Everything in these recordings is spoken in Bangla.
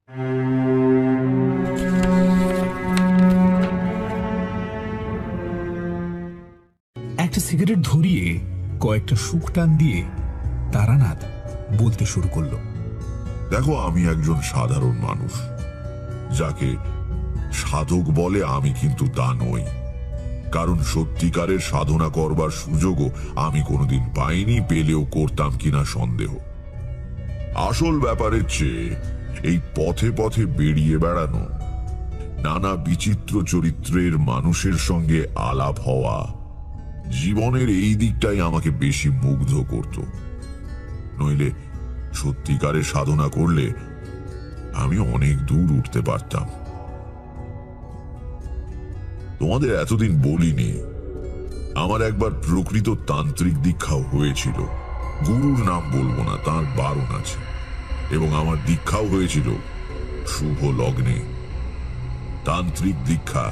একটা সিগারেট ধরিয়ে কয়েকটা সুখ টান দিয়ে তারানাথ বলতে শুরু করলো। দেখো, আমি একজন সাধারণ মানুষ। যাকে সাধক বলে আমি কিন্তু তা নই, কারণ সত্যিকারের সাধনা করবার সুযোগও আমি কোনোদিন পাইনি, পেলেও করতাম কিনা সন্দেহ। আসল ব্যাপারের চেয়ে এই পথে পথে বেরিয়ে বেড়ানো, নানা বিচিত্র চরিত্রের মানুষের সঙ্গে আলাপ হওয়া, জীবনের এই দিকটাই আমাকে বেশি মুগ্ধ করত। নইলে সত্যিকারের সাধনা করলে আমি অনেক দূর উঠতে পারতাম। তোমাদের এতদিন বলিনি, আমার একবার প্রকৃত তান্ত্রিক দীক্ষাও হয়েছিল। গুরুর নাম বলবো না, তার বারণ আছে। এবং আমার দীক্ষাও হয়েছিল শুভ লগ্নে। তান্ত্রিক দীক্ষা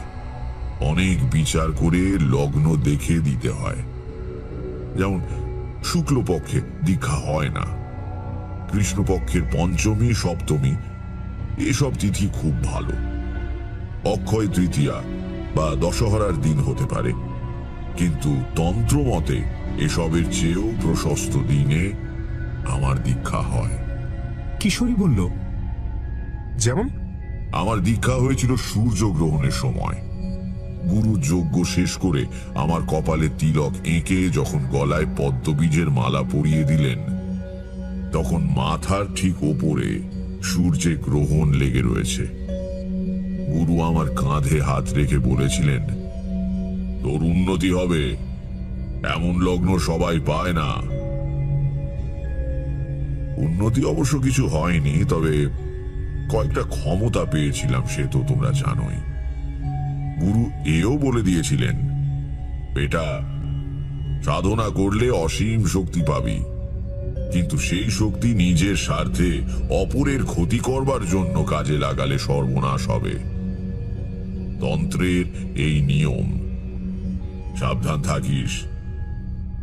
অনেক বিচার করে লগ্ন দেখে দিতে হয়। যেমন শুক্লপক্ষে দীক্ষা হয় না, কৃষ্ণপক্ষের পঞ্চমী, সপ্তমী এসব তিথি খুব ভালো। অক্ষয় তৃতীয়া বা দশহরার দিন হতে পারে, কিন্তু তন্ত্র মতে এসবের চেয়েও প্রশস্ত দিনে আমার দীক্ষা হয়। কিশোরী বলল, যেমন? আমার দীক্ষা হয়েছিল সূর্যগ্রহণের সময়। গুরু যজ্ঞ শেষ করে আমার কপালে তিলক এঁকে যখন গলায় পদ্মবীজের মালা পরিয়ে দিলেন, তখন মাথার ঠিক ওপরে সূর্যে গ্রহণ লেগে রয়েছে। গুরু আমার কাঁধে হাত রেখে বলেছিলেন, তোর উন্নতি হবে, এমন লগ্ন সবাই পায় না। উন্নতি অবশ্য কিছু হয়নি, তবে কয়েকটা ক্ষমতা পেয়েছিলাম, সে তো তোমরা জানোই। গুরু এও বলে দিয়েছিলেন, বেটা, সাধনা করলে অসীম শক্তি পাবি, কিন্তু সেই শক্তি নিজের স্বার্থে অপরের ক্ষতি করবার জন্য কাজে লাগালে সর্বনাশ হবে। তন্ত্রের এই নিয়ম, সাবধান থাকিস,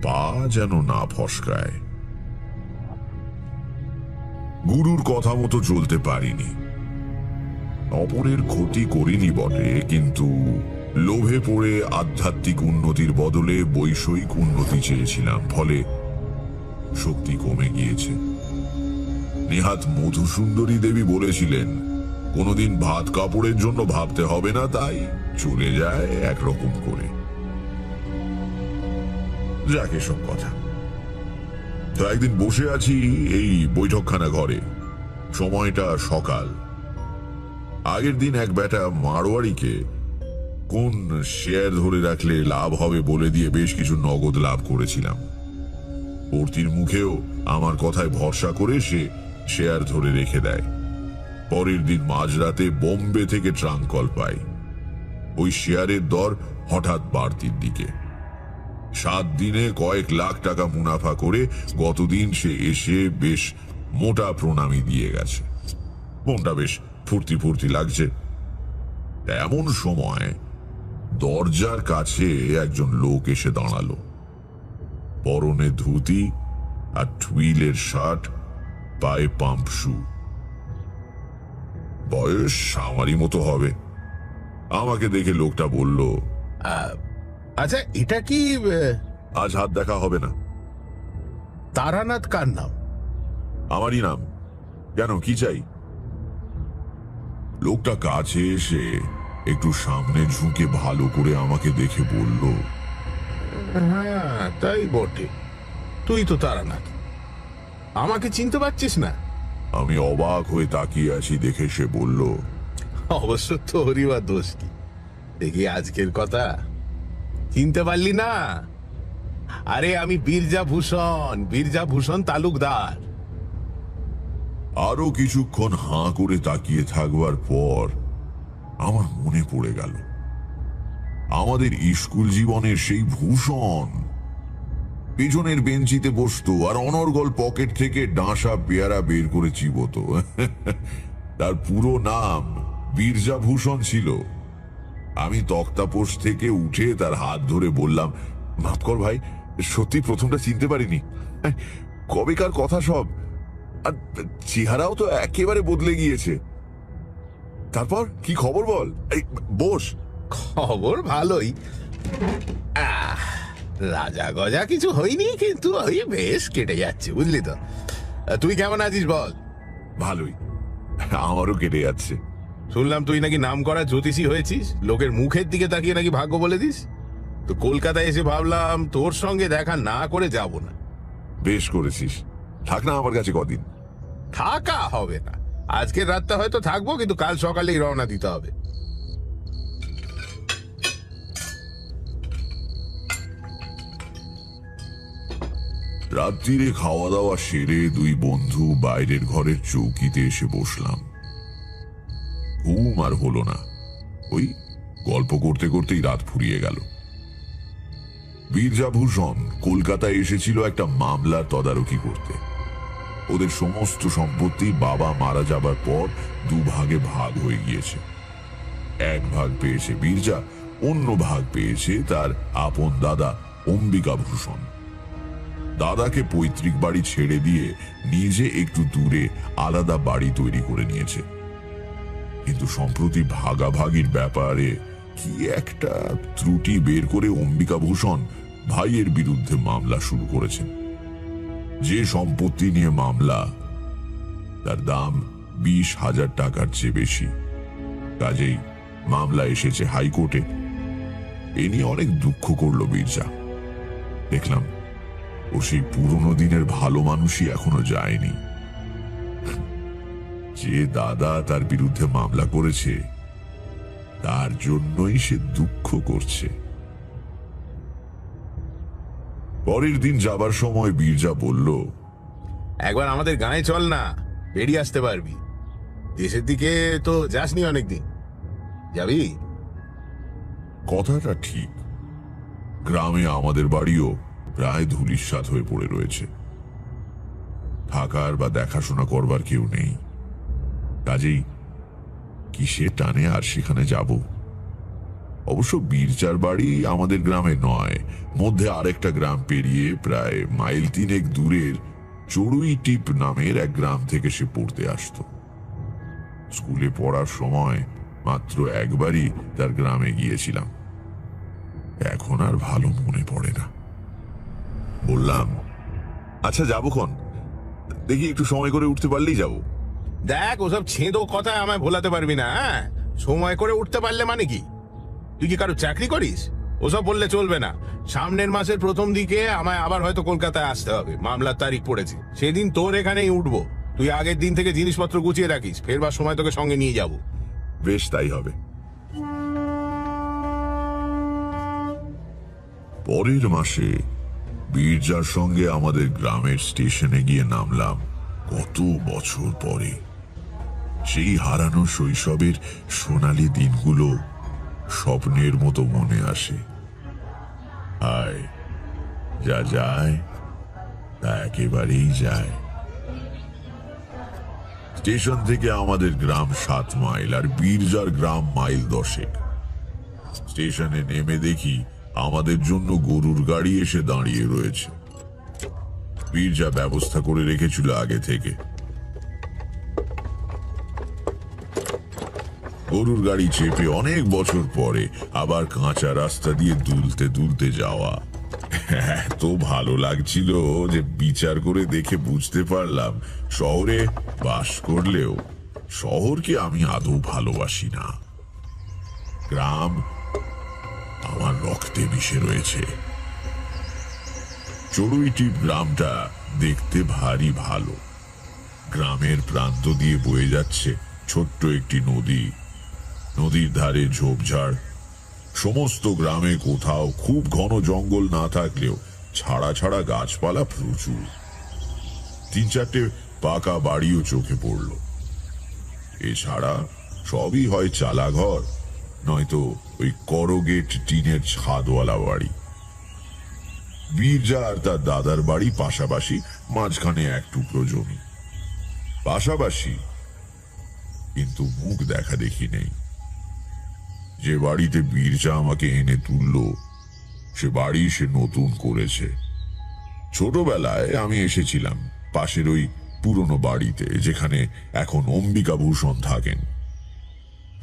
পা যেন না ফসকায়। গুরুর কথা মতো চলতে পারিনি। অপরের ক্ষতি করিনি বটে, কিন্তু লোভে পড়ে আধ্যাত্মিক উন্নতির বদলে বৈষয়িক উন্নতি চেয়েছিলাম, ফলে শক্তি কমে গিয়েছে। নেহাত মধুসুন্দরী দেবী বলেছিলেন, কোনোদিন ভাত কাপড়ের জন্য ভাবতে হবে না, তাই চলে যায় একরকম করে। যাক, এসব কথা। তো একদিন বসে আছি এই বৈঠকখানা ঘরে, সময়টা সকাল। আগের দিন এক বেটা মারোয়ারিকে কোন শেয়ার ধরে রাখলে লাভ হবে বলে দিয়ে বেশ কিছু নগদ লাভ করেছিলাম। পড়তির মুখেও আমার কথায় ভরসা করে সে শেয়ার ধরে রেখে দেয়। পরের দিন মাঝরাতে বোম্বে থেকে ট্রাঙ্ক কল পাই। ওই শেয়ারের দর হঠাৎ বাড়তির দিকে। 7 দিনে কয়েক লাখ টাকা মুনাফা করে গতদিন সে এসে বেশ মোটা প্রণামী দিয়ে গেছে। মনটা বেশ ফুর্তি ফুর্তি লাগছে। এমন সময় দরজার কাছে একজন লোক এসে দাঁড়ালো। পরনে ধুতি আর টুইলের শার্ট, পায়ে পাম্প শু। বয়স আমারই মতো হবে। আমাকে দেখে লোকটা বলল, আচ্ছা, এটা কি আজ হাত দেখা হবে না। তারানাথ কার নাম? আমারই নাম। কেন, কি চাই? লোকটা কাছে এসে একটু সামনে ঝুঁকে ভালো করে আমাকে দেখে বলল, হ্যাঁ, তাই বটে, তুই তো তারানাথ। আমাকে চিনতে পারছিস না? আমি অবাক হয়ে তাকিয়ে আছি দেখে সে বলল, অবশ্য তোরই বা দোষ কি? দেখি আজকের কথা চিনতে পারলি না? আরে আমি বীরজাভূষণ তালুকদার। আরো কিছুক্ষণ হাঁ করে তাকিয়ে থাকবার পর আমার মনে পড়ে গেল আমাদের স্কুল জীবনের সেই ভূষণ। পেছনের বেঞ্চিতে বসতো আর অনর্গল পকেট থেকে ডাঁসা পেয়ারা বের করে চিবোতো। তার পুরো নাম বীরজাভূষণ ছিল। আমি তক্তাপোষ থেকে উঠে তার হাত ধরে বললাম, মাফ কর ভাই, সত্যি প্রথমটা চিনতে পারিনি। কবেকার কথা সব, আর চেহারাও তো একেবারে বদলে গিয়েছে। তারপর কি খবর বল? এই বস। খবর ভালোই। আহ, রাজা গজা কিছু হয়নি, কিন্তু ওই বেশ কেটে যাচ্ছে, বুঝলি তো। তুই কেমন আছিস বল? ভালোই, আমারও কেটে যাচ্ছে। শুনলাম তুই নাকি নাম করা জ্যোতিষী হয়েছিস, লোকের মুখের দিকে তাকিয়ে নাকি ভাগ্য বলে দিস। তো কলকাতায় এসে ভাবলাম তোর সঙ্গে দেখা না করে যাব না। বেশ করেছিস, থাক না আমার কাছে কদিন। থাকা হবে না, আজকের রাতটা হয়তো থাকবো, কিন্তু কাল সকালেই রওনা দিতে হবে। রাত্রিরে খাওয়া দাওয়া সেরে দুই বন্ধু বাইরের ঘরের চৌকিতে এসে বসলাম। ঘুম আর হলো না, ওই গল্প করতে করতেই রাত ফুরিয়ে গেল। বীরজাভূষণ কলকাতায় এসেছিল একটা মামলার তদারকি করতে। ওদের সমস্ত সম্পত্তি বাবা মারা যাবার পর দুভাগে ভাগ হয়ে গিয়েছে। এক ভাগ পেয়েছে বীরজা, অন্য ভাগ পেয়েছে তার আপন দাদা অম্বিকাভূষণ। দাদাকে পৈতৃক বাড়ি ছেড়ে দিয়ে নিজে একটু দূরে আলাদা বাড়ি তৈরি করে নিয়েছে। কিন্তু সম্প্রতি ভাগাভাগির ব্যাপারে কি একটা ত্রুটি বের করে অম্বিকাভূষণ ভাইয়ের বিরুদ্ধে মামলা শুরু করেছেন। যে সম্পত্তি নিয়ে মামলা, তার দাম 20,000 টাকার চেয়ে বেশি। কাজেই মামলা এসেছে হাইকোর্টে। এ নিয়ে অনেক দুঃখ করল বীরজা। দেখলাম ও সেই পুরনো দিনের ভালো মানুষই এখনো যায়নি। যে দাদা তার বিরুদ্ধে মামলা করেছে, তার জন্যই সে দুঃখ করছে। পরের দিন যাবার সময় বীরজা বলল, একবার আমাদের গায়ে চল না, বেরিয়ে আসতে পারবি। দেশের দিকে তো যাসনি অনেকদিন, যাবি? কথাটা ঠিক। গ্রামে আমাদের বাড়িও প্রায় ধূলিসাৎ হয়ে পড়ে রয়েছে। থাকার বা দেখাশোনা করবার কেউ নেই। কাজেই কিসে টানে আর সেখানে যাব। অবশ্য বীরজার বাড়ি আমাদের গ্রামে নয়, মধ্যে আরেকটা গ্রাম পেরিয়ে প্রায় মাইল 3 দূরের চড়ুই টিপ নামের এক গ্রাম থেকে সে পড়তে আসতো। স্কুলে পড়ার সময় মাত্র একবারই তার গ্রামে গিয়েছিলাম। এখন আর ভালো মনে পড়ে না। বললাম, আচ্ছা যাবক্ষণ, দেখি একটু সময় করে উঠতে পারলেই যাব। দেখ, ওসব ছেঁদো কথা আমায় ভোলাতে পারবি না। হ্যাঁ, সময় করে উঠতে পারলে মানে কি? তুই কি কারো চাকরি করিস? ওসব বললে চলবে না। সামনের মাসের প্রথম দিকে আমায় আবার হয়তো কলকাতায় আসতে হবে, মামলার তারিখ পড়েছে। সেদিন তোর এখানেই উঠবো। তুই আগের দিন থেকে জিনিসপত্র গুছিয়ে রাখিস, ফেরবার সময় তোকে সঙ্গে নিয়ে যাব। বেশ, তাই হবে। পরের মাসে বীরজার সঙ্গে আমাদের গ্রামের স্টেশনে গিয়ে নামলাম কত বছর পরে। সেই হারানো শৈশবের সোনালী দিনগুলো স্বপ্নের মতো মনে আসে। হায়, যা যায় তা একেবারেই যায়। স্টেশন থেকে আমাদের গ্রাম 7 মাইল আর বীরজার গ্রাম মাইল 10। স্টেশনে নেমে দেখি আমাদের জন্য গরুর গাড়ি এসে দাঁড়িয়ে রয়েছে। বীরজা ব্যবস্থা করে রেখেছিল আগে থেকে। গরুর গাড়ি চেপে অনেক বছর পরে আবার কাঁচা রাস্তা দিয়ে দুলতে দুলতে যাওয়া এত ভালো লাগছিল যে বিচার করে দেখে বুঝতে পারলাম শহরে বাস করলেও শহরকে আমি আদৌ ভালোবাসি না। গ্রাম আমার রক্তে মিশে রয়েছে। চড়ুইটিপ গ্রামটা দেখতে ভারী ভালো। গ্রামের প্রান্ত দিয়ে বয়ে যাচ্ছে ছোট্ট একটি নদী। নদীর ধারে ঝোপঝাড়। সমস্ত গ্রামে কোথাও খুব ঘন জঙ্গল না থাকলেও ছাড়া ছাড়া গাছপালা প্রচুর। 3-4টে পাকা বাড়িও চোখে পড়ল। এছাড়া সবই হয় চালাঘর, নয়তো ওই করগেট টিনের ছাদওয়ালা বাড়ি। বীরজা আর তার দাদার বাড়ি পাশাপাশি, মাঝখানে এক টুকরো জমি। পাশাপাশি, কিন্তু মুখ দেখা দেখি নেই। যে বাড়িতে বীরজা আমাকে এনে তুলল, সে বাড়ি সে নতুন করেছে। ছোটবেলায় আমি এসেছিলাম পাশের ওই পুরনো বাড়িতে, যেখানে এখন অম্বিকাভূষণ থাকেন।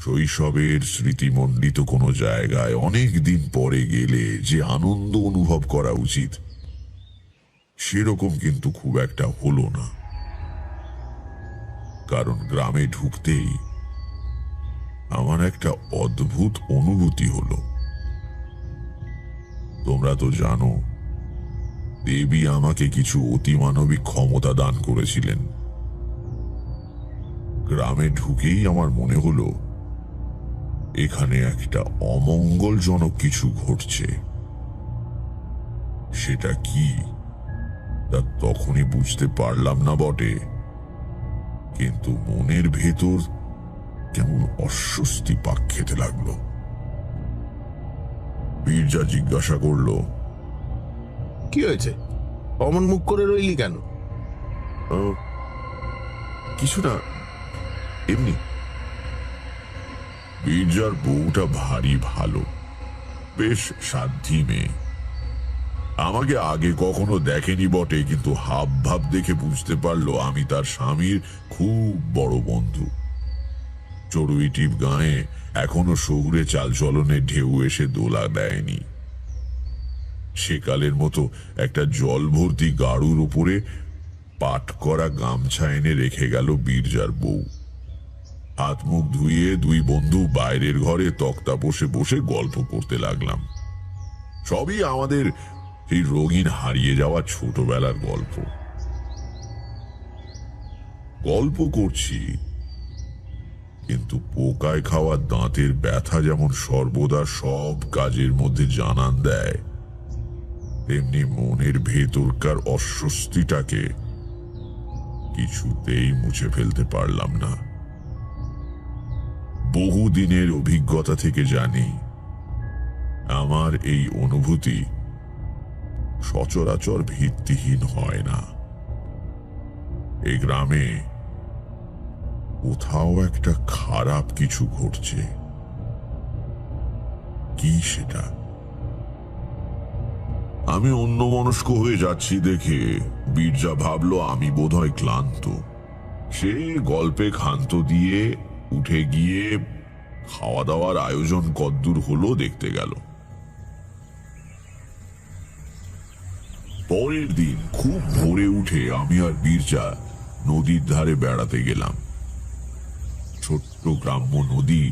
শৈশবের স্মৃতিমণ্ডিত কোনো জায়গায় অনেক দিন পরে গেলে যে আনন্দ অনুভব করা উচিত, সেরকম কিন্তু খুব একটা হলো না। কারণ গ্রামে ঢুকতেই আমার একটা অদ্ভুত অনুভূতি হলো। তোমরা তো জানো, দেবী আমাকে কিছু অতিমানবিক ক্ষমতা দান করেছিলেন। গ্রামে ঢুকেই আমার মনে হলো এখানে একটা অমঙ্গলজনক কিছু ঘটছে। সেটা কি তা তখনই বুঝতে পারলাম না বটে, কিন্তু মনের ভেতর কেমন অস্বস্তি পাক খেতে লাগলো। বীরজা জিজ্ঞাসা করলো, কি হয়েছে? অমন মুখ করে রইলি কেন? কিছু না, এমনি। বীরজার বউটা ভারী ভালো, বেশ সাধ্যি মেয়ে। আমাকে আগে কখনো দেখেনি বটে, কিন্তু হাব ভাব দেখে বুঝতে পারলো আমি তার স্বামীর খুব বড় বন্ধু। চড়ুই টিপ গায়ে এখনো শহুরে চালচলনের ঢেউ এসে দোলা দেয়নি। সেকালের মতো একটা জল ভর্তি গাড়ুর উপরে পাট করা গামছা এনে রেখে গেল বীরজার বউ। হাত মুখ ধুয়ে দুই বন্ধু বাইরের ঘরে তক্তা বসে বসে গল্প করতে লাগলাম। সবই আমাদের এই রঙিন হারিয়ে যাওয়া ছোটবেলার গল্প। গল্প করছি, কিন্তু পোকায় খাওয়া দাঁতের ব্যথা যেমন সর্বদা সব কাজের মধ্যে জানান দেয়, তেমনি মনের ভেতরকার অস্বস্তিটাকে কিছুতেই মুছে ফেলতে পারলাম না। বহুদিনের অভিজ্ঞতা থেকে জানি, আমার এই অনুভূতি সচরাচর ভিত্তিহীন হয় না। এই গ্রামে কোথাও একটা খারাপ কিছু ঘটছে। কি সেটা? আমি অন্যমনস্ক হয়ে যাচ্ছি দেখে বীরজা ভাবলো আমি বোধহয় ক্লান্ত। সে গল্পে ক্ষান্ত দিয়ে উঠে গিয়ে খাওয়া দাওয়ার আয়োজন কদ্দূর হলো দেখতে গেল। পরের দিন খুব ভোরে উঠে আমি আর বীরজা নদীর ধারে বেড়াতে গেলাম। ছোট্ট গ্রাম্য নদী,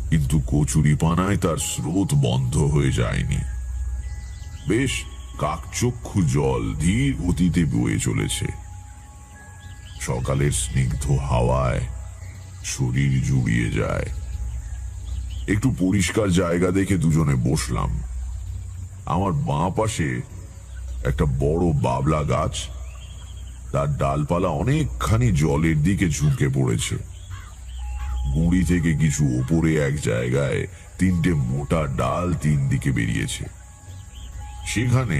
কিন্তু কচুরিপানায় তার স্রোত বন্ধ হয়ে যায়নি। বেশ কাকচক্ষু জল ধীর গতিতে বয়ে চলেছে। সকালের স্নিগ্ধ হাওয়ায় শরীর জুড়িয়ে যায়। একটু পরিষ্কার জায়গা দেখে দুজনে বসলাম। আমার বাঁ পাশে একটা বড় বাবলা গাছ, তার ডালপালা অনেকখানি জলের দিকে ঝুঁকে পড়েছে। গুঁড়ি থেকে কিছু উপরে এক জায়গায় তিনটে মোটা ডাল তিন দিকে বেরিয়েছে। সেখানে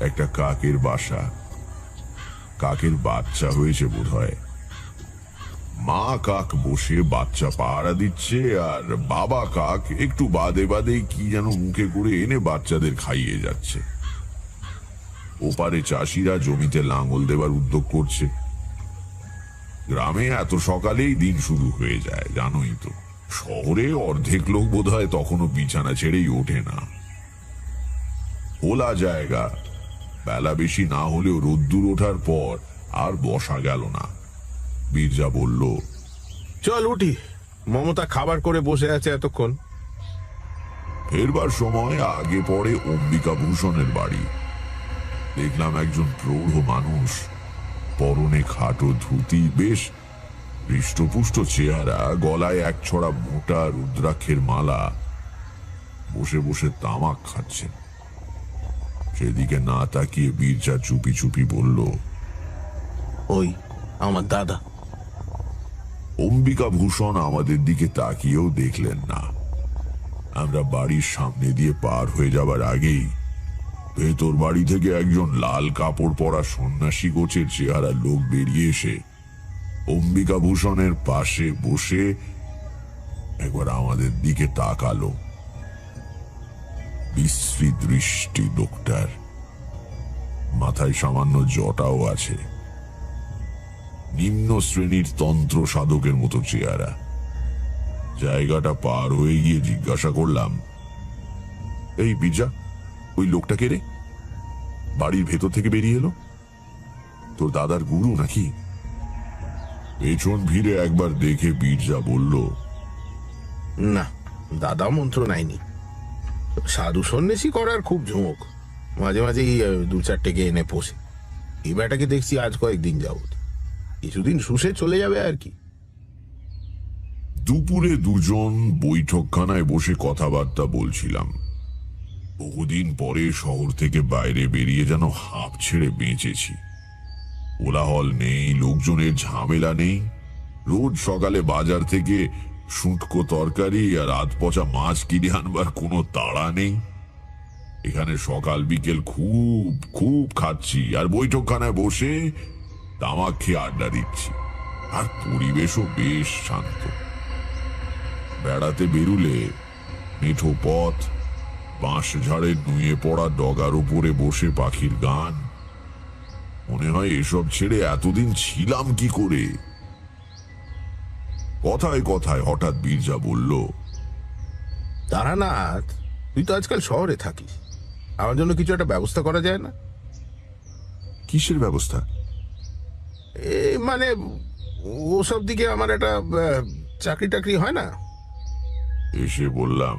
একটা কাকের বাসা। কাকের বাচ্চা হয়েছে বোধহয়। মা কাক বসে বাচ্চা পাহারা দিচ্ছে, আর বাবা কাক একটু বাদে বাদে কি যেন মুখে করে এনে বাচ্চাদের খাইয়ে যাচ্ছে। ওপারে চাষিরা জমিতে লাঙল দেবার উদ্যোগ করছে। গ্রামে এত সকালেই দিন শুরু হয়ে যায়, জানোই তো। শহরে অর্ধেক লোক বোধহয় তখনও বিছানা ছেড়েই ওঠে না। খোলা জায়গা, বেলা বেশি না হলেও রোদ্দুর ওঠার পর আর বসা গেল না। বীরজা বলল, চল উঠি, মমতা খাবার করে বসে আছে এতক্ষণ। ফেরবার সময় আগে পড়ে অম্বিকা ভূষণের বাড়ি। দেখলাম একজন প্রৌঢ় মানুষ, পরনে খাটো ধুতি, বেশ হৃষ্টপুষ্ট চেহারা, গলায় এক ছড়া মোটা রুদ্রাক্ষের মালা, বসে বসে তামাক খাচ্ছেন। সেদিকে না তাকিয়ে বীরজা চুপি চুপি বলল, ওই আমার দাদা। অম্বিকা ভূষণ আমাদের দিকে তাকিয়েও দেখলেন না। আমরা বাড়ির সামনে দিয়ে পার হয়ে যাবার আগেই ভেতর বাড়ি থেকে একজন লাল কাপড় পরা সন্ন্যাসী গোছের চেহারা লোক বেরিয়ে এসে অম্বিকা ভূষণের পাশে বসে একবার আমাদের দিকে তাকালো। বিশ্রী দৃষ্টি লোকটার, মাথায় সামান্য জটাও আছে। নিম্ন শ্রেণীর তন্ত্র সাধকের মতো চেহারা। জায়গাটা পার হয়ে গিয়ে জিজ্ঞাসা করলাম, এই বিজা, ওই লোকটা কে রে? বাড়ির ভেতর থেকে বেরিয়ে এলো? তোর দাদার গুরু নাকি? পেছন ফিরে একবার দেখে বীরজা বলল, না, দাদা মন্ত্র নাইনি। সাধু সন্ন্যাসী করার খুব ঝোঁক। মাঝে মাঝেই দু চারটেকে এনে পোষে। এই বেটাকে দেখছি আজ কয়েকদিন যাবত। কিছুদিন শুষে চলে যাবে আর কি। দুপুরে দুজন বৈঠকখানায় বসে কথাবার্তা বলছিলাম। বহুদিন পরে শহর থেকে বাইরে বেরিয়ে যেন হাঁপ ছেড়ে বেঁচেছি। কোলাহল নেই, লোকজনের ঝামেলা নেই। রোজ সকালে বাজার থেকে শুঁটকো তরকারি আর আধ পচা মাছ কিনে আনবার কোনো তাড়া নেই। এখানে সকাল বিকেল খুব খুব খাচ্ছি আর বৈঠকখানায় বসে তামাক খেয়ে আড্ডা দিচ্ছি। আর পরিবেশও বেশ শান্ত। বেড়াতে বেরুলে মেঠো পথ, বাঁশ ঝাড়ের নুয়ে পড়া ডগার উপরে বসে পাখির গান। মনে হয় এসব ছেড়ে এতদিন ছিলাম কি করে। কথায় কথায় হঠাৎ বীরজা বলল, তারানাথ, তুই তো আজকাল শহরে থাকিস, আমার জন্য কিছু একটা ব্যবস্থা করা যায় না? কিসের ব্যবস্থা? মানে ওসব দিকে আমার একটা চাকরি টাকরি হয় না? এসে বললাম,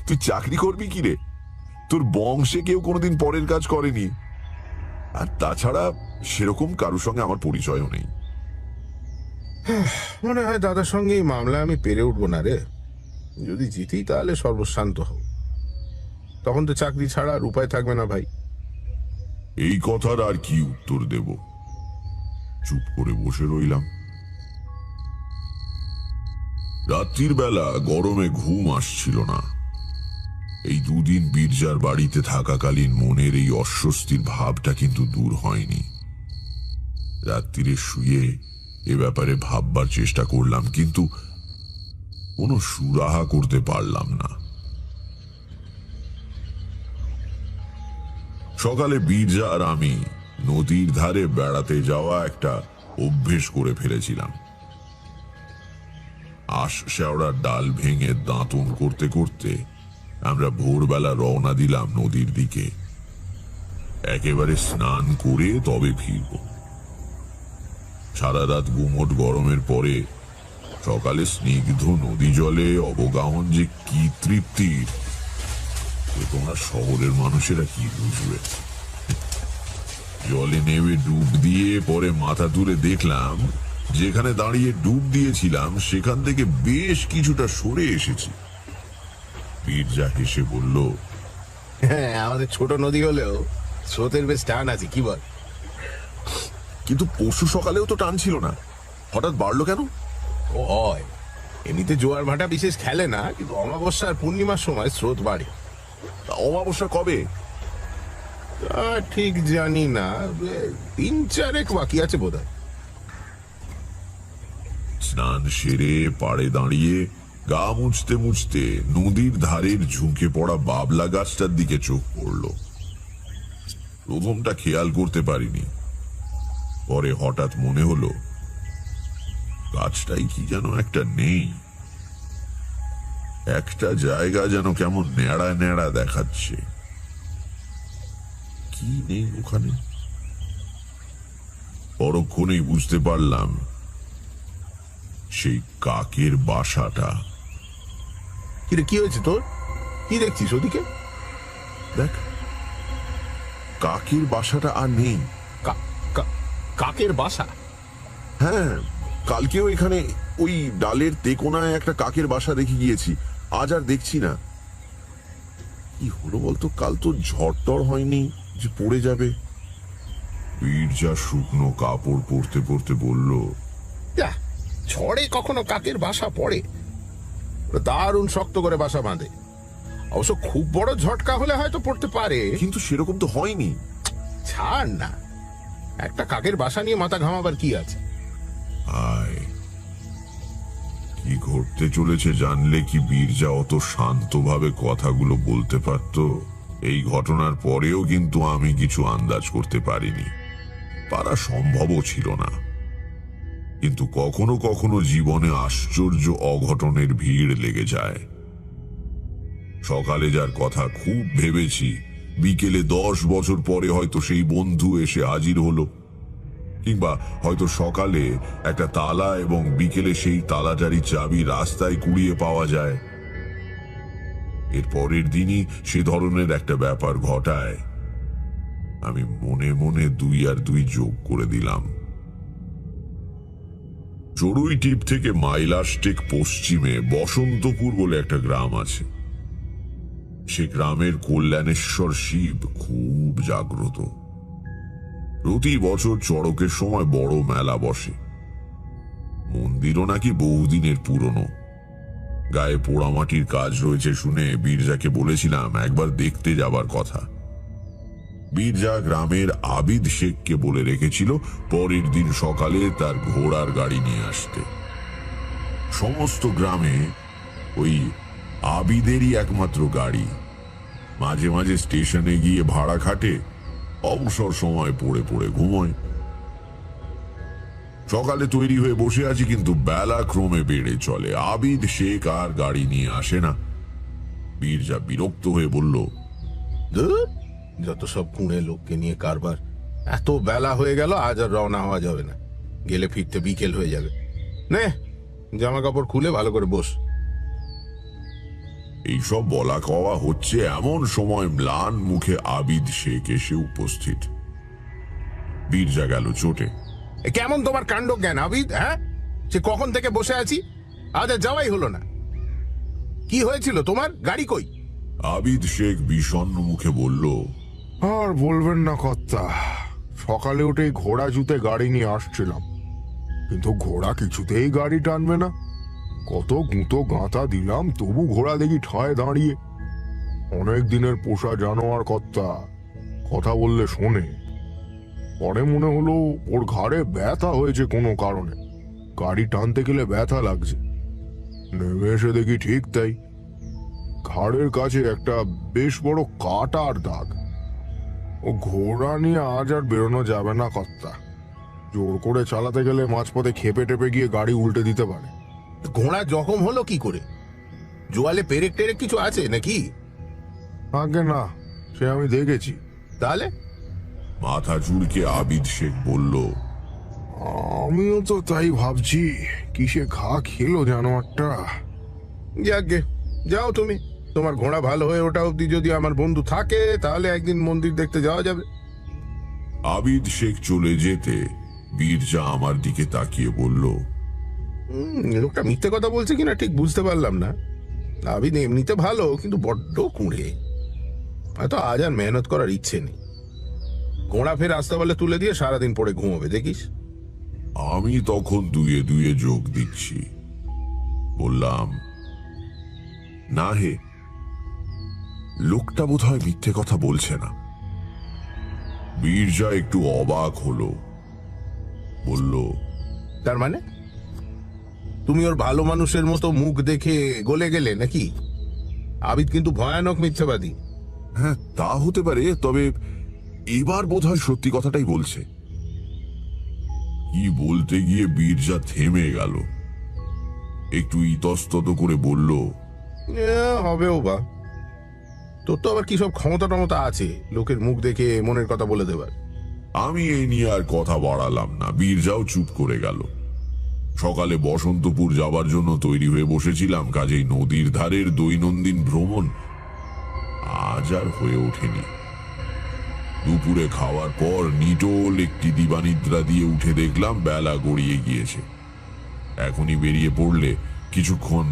তুই চাকরি করবি কি রে? তোর বংশে কেউ কোনোদিন পরের কাজ করেনি। আর তাছাড়া সেরকম কারোর সঙ্গে আমার পরিচয়ও নেই। মনে হয় দাদার সঙ্গে এই মামলা আমি পেরে উঠবো না রে। যদি জিতি তাহলে সর্বশান্ত হব, তখন তো চাকরি ছাড়া আর উপায় থাকবে না ভাই। এই কথার আর কি উত্তর দেব? চুপ করে বসে রইলাম। রাত্রির বেলা গরমে ঘুম আসছিল না। এই দুদিন বীরজার বাড়িতে থাকাকালীন মনের এই অস্বস্তির ভাবটা কিন্তু দূর হয়নি। রাত্রিরে শুয়ে এ ব্যাপারে ভাববার চেষ্টা করলাম, কিন্তু কোনো সুরাহা করতে পারলাম না। সকালে বীরজা আর আমি নদীর ধারে বেড়াতে যাওয়া একটা অভ্যেস করে ফেলেছিলাম। আশ শেওড়ার ডাল ভেঙে দাঁতন করতে করতে আমরা ভোরবেলা রওনা দিলাম নদীর দিকে। একেবারে স্নান করে তবে ফিরব। সারা রাত গুমোট গরমের পরে সকালে স্নিগ্ধ নদী জলে অবগাহন যে কি তৃপ্তির, তোমরা শহরের মানুষেরা কি বুঝবে। জলে নেমে ডুব দিয়ে পরে মাথা তুলে দেখলাম যেখানে দাঁড়িয়ে ডুব দিয়েছিলাম সেখান থেকে বেশ কিছুটা সরে এসেছি। বীরজা হেসে বলল, হ্যাঁ, আমাদের ছোট নদী হলেও স্রোতের বেশ টান আছে, কি বল? কিন্তু পরশু সকালেও তো টান ছিল না, হঠাৎ বাড়লো কেন? ও হয়, এমনিতে জোয়ার ভাটা বিশেষ খেলে না, কিন্তু অমাবস্যা আর পূর্ণিমার সময় স্রোত বাড়ে। অমাবস্যা কবে? ঠিক জানি না, 3-4 বাকি আছে বোধহয়। স্নান সেরে পাড়ে দাঁড়িয়ে গা মুছতে মুছতে নদীর ধারের ঝুঁকে পড়া বাবলা গাছটার দিকে চোখ পড়ল। প্রথমটা খেয়াল করতে পারিনি, পরে হঠাৎ মনে হলো গাছটাই কি যেন একটা নেই। একটা জায়গা যেন কেমন নেড়া নেড়া দেখাচ্ছে। কি নেই ওখানে? পরক্ষণেই বুঝতে পারলাম সেই কাকের বাসাটা। কিরে, কি হয়েছে তোর? কি দেখছিস ওদিকে? দেখ, কাকের বাসাটা আর নেই। কাকের বাসা? হ্যাঁ, কালকেও এখানে ওই ডালের তেকোনায় একটা কাকের বাসা রেখে গিয়েছি, আজ আর দেখছি না। কি হলো বলতো? কাল তো ঝড়টড় হয়নি যে পড়ে যাবে? বীরজা শুকনো কাপড় পরতে পরতে বলল, যা, ঝড়ে কখনো কাকের বাসা পড়ে? দারুণ শক্ত করে বাসা বাঁধে। অবশ্য খুব বড় ঝটকা হলে হয়তো পড়তে পারে, কিন্তু সেরকম তো হয়নি। ছাড় না, একটা কাকের বাসা নিয়ে মাথা ঘামাবার কি আছে? আয়, কি ঘটতে চলেছে জানলে কি বীরজা অত শান্তভাবে কথাগুলো বলতে পারত? এই ঘটনার পরেও কিন্তু আমি কিছু আন্দাজ করতে পারিনি, পারা সম্ভবও ছিল না। কিন্তু কখনো কখনো জীবনে আশ্চর্য অঘটনের ভিড় লেগে যায়। সকালে যার কথা খুব ভেবেছি, বিকেলে 10 বছর পরে হয়তো সেই বন্ধু এসে হাজির হলো, কিংবা হয়তো সকালে একটা তালা এবং বিকেলে সেই তালাটারই চাবি রাস্তায় কুড়িয়ে পাওয়া যায়। এর পরের দিনই সে ধরনের একটা ব্যাপার ঘটায়। আমি মনে মনে 2 আর 2 যোগ করে দিলাম। চড়ুইটিপ থেকে মাইলাস্টেক পশ্চিমে বসন্তপুর বলে একটা গ্রাম আছে। সে গ্রামের কল্যাণেশ্বর শিব খুব জাগ্রত। প্রতি বছর চড়কের সময় বড় মেলা বসে। মন্দিরও নাকি বহুদিনের পুরনো। গায়ে পোড়ামাটির কাজ রয়েছে শুনে বীরজাকে বলেছিলাম একবার দেখতে যাবার কথা। বীরজা গ্রামের আবিদ শেখকে বলে রেখেছিল পরের দিন সকালে তার ঘোড়ার গাড়ি নিয়ে আসতে। সমস্ত গ্রামে ওই আবিদেরই একমাত্র গাড়ি। মাঝে মাঝে স্টেশনে গিয়ে ভাড়া খাটে, অবসর সময় পড়ে পড়ে ঘুমোয়। সকালে তৈরি হয়ে বসে আছি, কিন্তু বেলা ক্রমে বেড়ে চলে। আবিদ শেখ আর গাড়ি নিয়ে আসে না। বীরজা বিরক্ত হয়ে বলল, ধুর, যত সব কুঁড়ে লোককে নিয়ে কারবার। এত বেলা হয়ে গেল, আজ আর রওনা হওয়া যাবে না। গেলে ফিরতে বিকেল হয়ে যাবে। নে, জামা কাপড় খুলে ভালো করে বস। এইসব বলা কওয়া হচ্ছে এমন সময় ম্লান মুখে আবিদ শেখ এসে উপস্থিত। বীরজা গেল চোটে। কেমন তোমার কাণ্ড জ্ঞান আবিদ? হ্যাঁ, সে কখন থেকে বসে আছি, আজ আর যাওয়াই হলো না। কি হয়েছিল তোমার? গাড়ি কই? আবিদ শেখ বিষণ্ণ মুখে বলল, আর বলবেন না কর্তা, সকালে উঠেই ঘোড়া জুতে গাড়ি নিয়ে আসছিলাম, কিন্তু ঘোড়া কিছুতেই গাড়ি টানবে না। কত গুঁতো গাঁথা দিলাম, তবু ঘোড়া দেখি ঠায় দাঁড়িয়ে। অনেক দিনের পোষা জানোয়ার কর্তা, কথা বললে শোনে। পরে মনে হলো ওর ঘাড়ে ব্যথা হয়েছে কোনো কারণে, গাড়ি টানতে গেলে ব্যথা লাগছে। নেমে এসে দেখি ঠিক তাই, ঘাড়ের কাছে একটা বেশ বড় কাটার দাগ। ও ঘোড়া নিয়ে আজ আর বেরোনো যাবে না কর্তা। জোর করে চালাতে গেলে মাঝপথে খেপে টেপে গিয়ে গাড়ি উল্টে দিতে পারে। ঘোড়া জখম হলো কি করে? জোয়ালে পেরেক টেরেক কিছু আছে নাকি? আগে না, সে আমি দেখেছি। তাহলে? মাথা চুলকে আবিদ শেখ বলল, আমিও তো তাই ভাবছি, কিসে ঘা খেলো জানোয়ারটা। যাকে যাও তুমি, তোমার ঘোড়া ভালো হয়ে ওটা অব্দি যদি আমার বন্ধু থাকে, তাহলে একদিন মন্দির দেখতে যাওয়া যাবে। আবিদ শেখ চলে যেতে বীরজা আমার দিকে তাকিয়ে বলল, লোকটা মিথ্যে কথা বলছে কিনা ঠিক বুঝতে পারলাম না। আবিদ এমনিতে ভালো, কিন্তু বড্ড কুঁড়ে। হয়তো আজ আর মেহনত করার ইচ্ছে নেই। ঘোড়া ফের আসতে বলে তুলে দিয়ে সারাদিন পড়ে ঘুমোবে, দেখিস। আমি তখন 2 যোগ দিচ্ছি। বললাম, না হে, লোকটা বোধহয় মিথ্যে কথা বলছে না। বীরজা একটু অবাক হলো, বলল, তার মানে তুমি ওর ভালো মানুষের মতো মুখ দেখে গলে গেলে নাকি? আবিদ কিন্তু ভয়ানক মিথ্যাবাদী। হ্যাঁ, তা হতে পারে, তবে এবার বোধহয় সত্যি কথাটাই বলছে। কি বলতে গিয়ে বীরজা থেমে গেল, একটু ইতস্তত করে বলল, হবেও বা। তোর তো আবার কি সব ক্ষমতা টমতা আছে লোকের মুখ দেখে মনের কথা বলে দেবার। আমি এই নিয়ে আর কথা বাড়ালাম না। বীরজাও চুপ করে গেল। সকালে বসন্তপুর যাবার জন্য তৈরি হয়ে বসেছিলাম, কাজেই নদীর ধারের দৈনন্দিন ভ্রমণ আজ আর হয়ে ওঠেনি। দুপুরে খাওয়ার পর নিটোল একটি দিবানিদ্রা দিয়ে উঠে দেখলাম বেলা গড়িয়ে গিয়েছে। এখনই বেরিয়ে পড়লে কিছুক্ষণ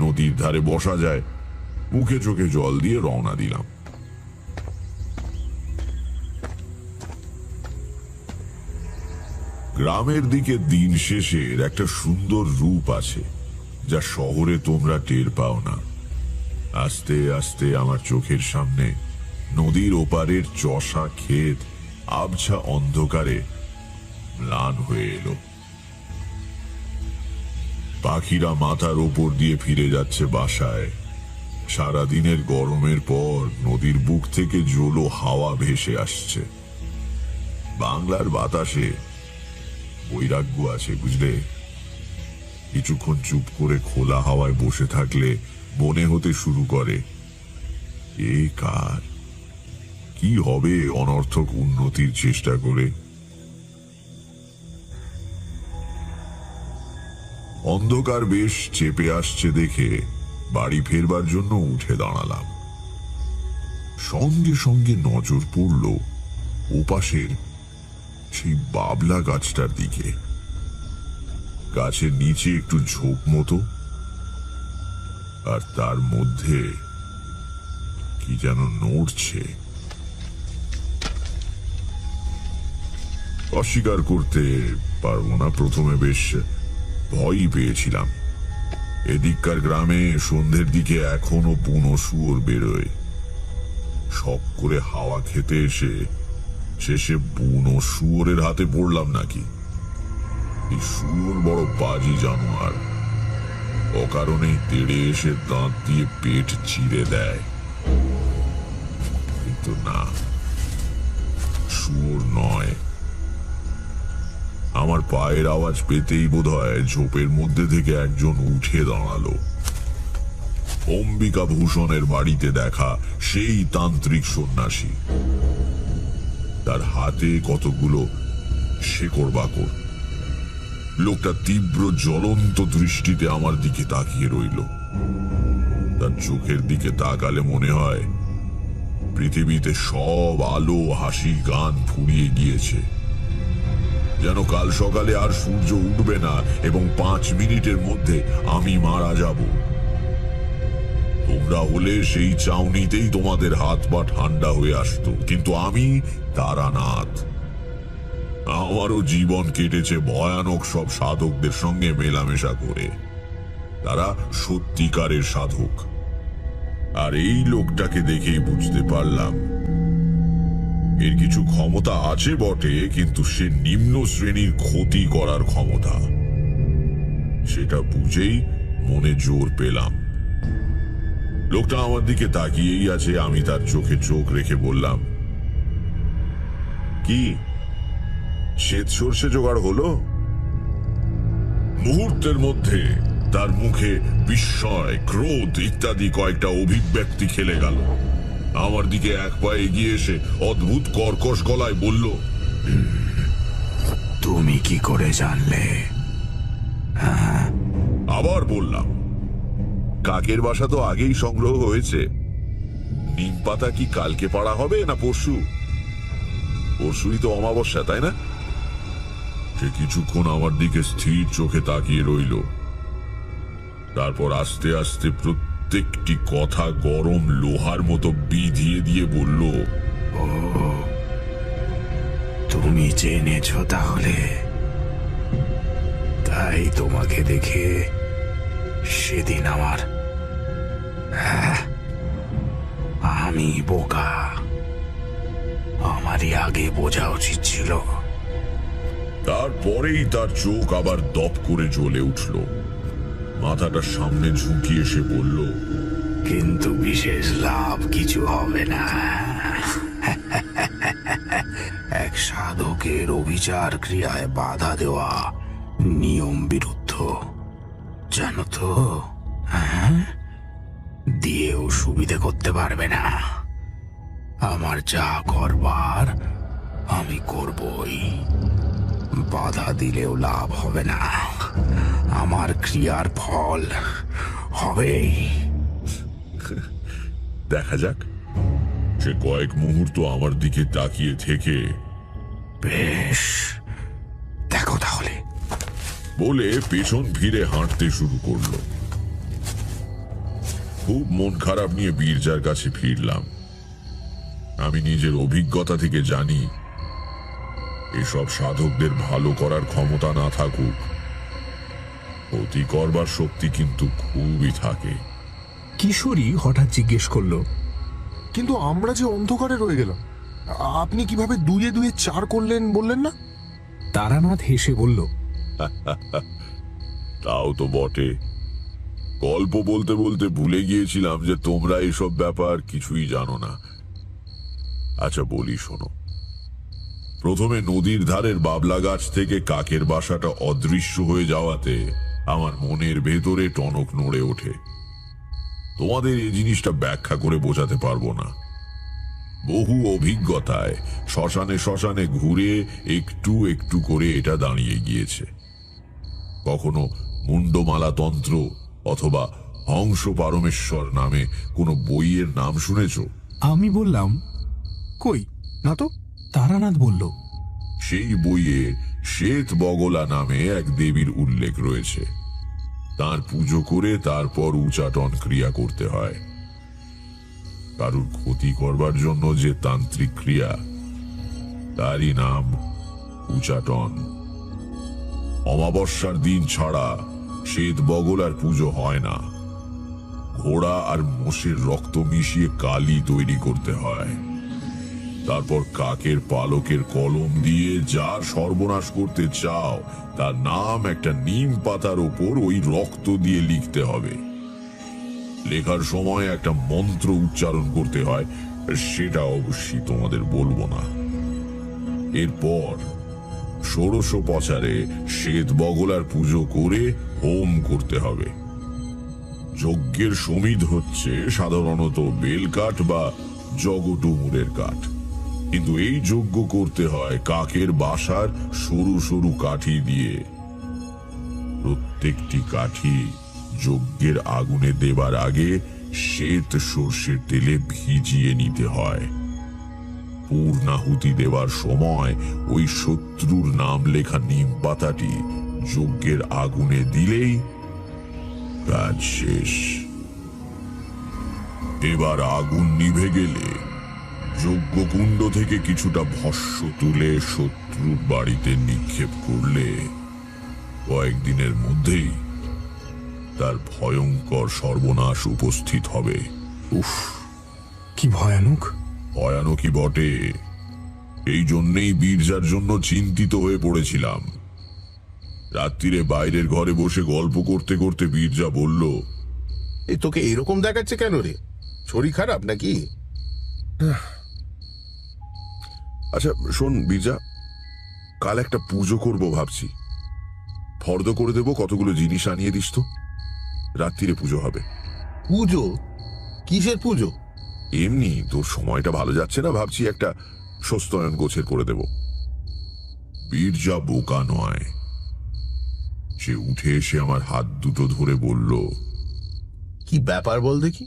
নদীর ধারে বসা যায়। মুখে চোখে জল দিয়ে রওনা দিলাম। গ্রামের দিকে দিন শেষের একটা সুন্দর রূপ আছে, যা শহরে তোমরা টের পাও না। আস্তে আস্তে আমার চোখের সামনে নদীর ওপারের চষা ক্ষেত আবছা অন্ধকারে ম্লান হয়ে এলো। পাখিরা মাথার ওপর দিয়ে ফিরে যাচ্ছে বাসায়। সারাদিনের গরমের পর নদীর বুক থেকে জোলো হাওয়া ভেসে আসছে। বাংলার বাতাসে বৈরাগ্য আছে, বুঝলে। কিছুক্ষণ চুপ করে খোলা হাওয়ায় বসে থাকলে মনে হতে শুরু করে, এ কার কি হবে অনর্থক উন্নতির চেষ্টা করে। অন্ধকার বেশ চেপে আসছে দেখে বাড়ি ফেরবার জন্য উঠে দাঁড়ালাম। সঙ্গে সঙ্গে নজর পড়ল ওপাশের সেই বাবলা গাছটার দিকে। গাছের নিচে একটু ঝোপ মতো, আর তার মধ্যে কি যেন নড়ছে। অস্বীকার করতে পারবো না, প্রথমে বেশ ভয়ই পেয়েছিলাম। এদিককার গ্রামে সন্ধ্যের দিকে এখনো বুনো শুয়োর বেরোয়। শখ করে হাওয়া খেতে এসে শেষে বুনো শুয়োরের হাতে পড়লাম নাকি? এই শুয়োর বড় বাজি জানোয়ার, অকারণেই তেড়ে এসে দাঁত দিয়ে পেট চিরে দেয়। কিন্তু না, শুয়োর নয়। আমার পায়ের আওয়াজ পেতেই বোধহয় ঝোপের মধ্যে থেকে একজন উঠে দাঁড়ালো। অম্বিকা ভূষণের বাড়িতে দেখা সেই তান্ত্রিক সন্ন্যাসী। তার হাতে কতগুলো শেকড় বাকড়। লোকটা তীব্র জ্বলন্ত দৃষ্টিতে আমার দিকে তাকিয়ে রইল। তার চোখের দিকে তাকালে মনে হয় পৃথিবীতে সব আলো, হাসি, গান ফুরিয়ে গিয়েছে। যেন কাল সকালে আর সূর্য উঠবে না এবং 5 মিনিটের মধ্যে আমি মারা যাব। তোমরা হলে সেই চাউনিতেই তোমাদের হাত পা ঠান্ডা হয়ে আসতো, কিন্তু আমি তারানাথ। আমারও জীবন কেটেছে ভয়ানক সব সাধকদের সঙ্গে মেলামেশা করে। তারা সত্যিকারের সাধক। আর এই লোকটাকে দেখেই বুঝতে পারলাম এর কিছু ক্ষমতা আছে বটে, কিন্তু সে নিম্ন শ্রেণীর ক্ষতি করার ক্ষমতা। সেটা বুঝেই মনে জোর পেলাম। লোকটা আমার দিকে তাকিয়েই আছে। আমি তার চোখে চোখ রেখে বললাম, কি শ্বেত সর্ষে জোগাড় হলো? মুহূর্তের মধ্যে তার মুখে বিস্ময়, ক্রোধ ইত্যাদি কয়েকটা অভিব্যক্তি খেলে গেল। আমার দিকে এক পা এগিয়ে এসে অদ্ভুত কর্কশ গলায় বলল, তুমি কি করে জানলে? আবার বললাম, কাকের বাসা তো আগেই সংগ্রহ হয়েছে। নিম পাতা কি কালকে পাড়া হবে না পরশু? পরশুই তো অমাবস্যা, তাই না? সে কিছুক্ষণ আমার দিকে স্থির চোখে তাকিয়ে রইল। তারপর আস্তে আস্তে প্রত্যেকটি কথা গরম লোহার মতো বিধিয়ে দিয়ে বলল, তুমি জেনেছ তাহলে? তাই তোমাকে দেখে সেদিন আমি বোকা। আমারই আগে বোঝা উচিত ছিল। তারপরেই তার চোখ আবার দপ করে জ্বলে উঠল। মাথাটা সামনে ঝুঁকিয়ে সে বলল, কিন্তু বিশেষ লাভ কিছু হবে না। এক সাধকের অভিচার ক্রিয়ায় বাধা দেওয়া নিয়ম বিরুদ্ধ, জানো তো? দিয়েও সুবিধে করতে পারবে না। আমার যা করবার আমি করবই। বাধা দিলেও লাভ হবে না। আমার ক্রিয়ার ফল হবেই। দেখা যাক। সে কয়েক মুহূর্ত আমার দিকে তাকিয়ে থেকে, বেশ, দেখো তাহলে, বলে পেছন ফিরে হাঁটতে শুরু করলো। খুব মন খারাপ নিয়ে বীরজার কাছে ফিরলাম। আমি নিজের অভিজ্ঞতা থেকে জানি, এসব সাধকদের ভালো করার ক্ষমতা না থাকুক, ক্ষতি করবার শক্তি কিন্তু খুবই থাকে। কিশোরী হঠাৎ জিজ্ঞেস করলো, কিন্তু আমরা যে অন্ধকারে রয়ে গেলাম, আপনি কিভাবে 2 2 4 করলেন বললেন না? তারানাথ হেসে বলল, তাও তো বটে। গল্প বলতে বলতে ভুলে গিয়েছিলাম যে তোমরা এসব ব্যাপার কিছুই জানো না। আচ্ছা বলি, শোনো। প্রথমে নদীর ধারের বাবলা গাছ থেকে কাকের বাসাটা অদৃশ্য হয়ে যাওয়াতে আমার মনের ভেতরে টনক নড়ে ওঠে। তোমাদের এই জিনিসটা ব্যাখ্যা করে বোঝাতে পারবো না। বহু অভিজ্ঞতায় শ্মশানে শ্মশানে ঘুরে একটু একটু করে এটা দাঁড়িয়ে গিয়েছে। কখনো মুন্ডমালা তন্ত্র অথবা হংস পারমেশ্বর নামে কোনো বইয়ের নাম শুনেছ? আমি বললাম, কই না তো। তারানাথ বলল, সেই বইয়ে শ্বেত বগলা নামে এক দেবীর উল্লেখ রয়েছে। তার পুজো করে তারপর উচাটন ক্রিয়া করতে হয়। কারুর ক্ষতি করবার জন্য যে তান্ত্রিক ক্রিয়া, তারই নাম উচাটন। অমাবস্যার দিন ছাড়া শ্বেত বগলার পুজো হয় না। ঘোড়া আর মোষের রক্ত মিশিয়ে কালি তৈরি করতে হয়। তারপর কাকের পালকের কলম দিয়ে যার সর্বনাশ করতে চাও তার নাম একটা নিম পাতার ওপর ওই রক্ত দিয়ে লিখতে হবে। লেখার সময় একটা মন্ত্র উচ্চারণ করতে হয়, সেটা অবশ্যই তোমাদের বলবো না। এরপর ষোড়শোপচারে শ্বেত বগলার পুজো করে হোম করতে হবে। যজ্ঞের সমিধ হচ্ছে সাধারণত বেলকাঠ বা জগডুমুরের কাঠ, কিন্তু এই যজ্ঞ করতে হয় কাকের বাসার সরু সরু কাঠি দিয়ে। প্রত্যেকটি কাঠি যজ্ঞের আগুনে দেবার আগে শ্বেত সর্ষের তেলে ভিজিয়ে নিতে হয়। পূর্ণাহুতি দেবার সময় ওই শত্রুর নাম লেখা নিম পাতাটি যজ্ঞের আগুনে দিলেই কাজ শেষ। এবার আগুন নিভে গেলে যজ্ঞকুণ্ড থেকে কিছুটা ভস্ম তুলে শত্রুর বাড়িতে নিক্ষেপ করলে কয়েকদিনের মধ্যেই তার ভয়ঙ্কর সর্বনাশ উপস্থিত হবে। উফ, কি ভয়ানক। ভয়ানকই বটে। এই জন্যেই বীরজার জন্য চিন্তিত হয়ে পড়েছিলাম। রাত্রিরে বাইরের ঘরে বসে গল্প করতে করতে বীরজা বলল, এই তোকে এরকম দেখাচ্ছে কেন রে? শরীর খারাপ নাকি? আচ্ছা শোন বীরজা, কাল একটা পুজো করব ভাবছি। ফর্দ করে দেবো, কতগুলো জিনিস আনিয়ে দিস তো। রাত্রিরে পুজো হবে। পুজো? কিসের পুজো? এমনি তোর সময়টা ভালো যাচ্ছে না, ভাবছি একটা সস্তয়ন গোছের করে দেব। বীরজা বোকা নয়। সে উঠে এসে আমার হাত দুটো ধরে বলল, কি ব্যাপার বল দেখি।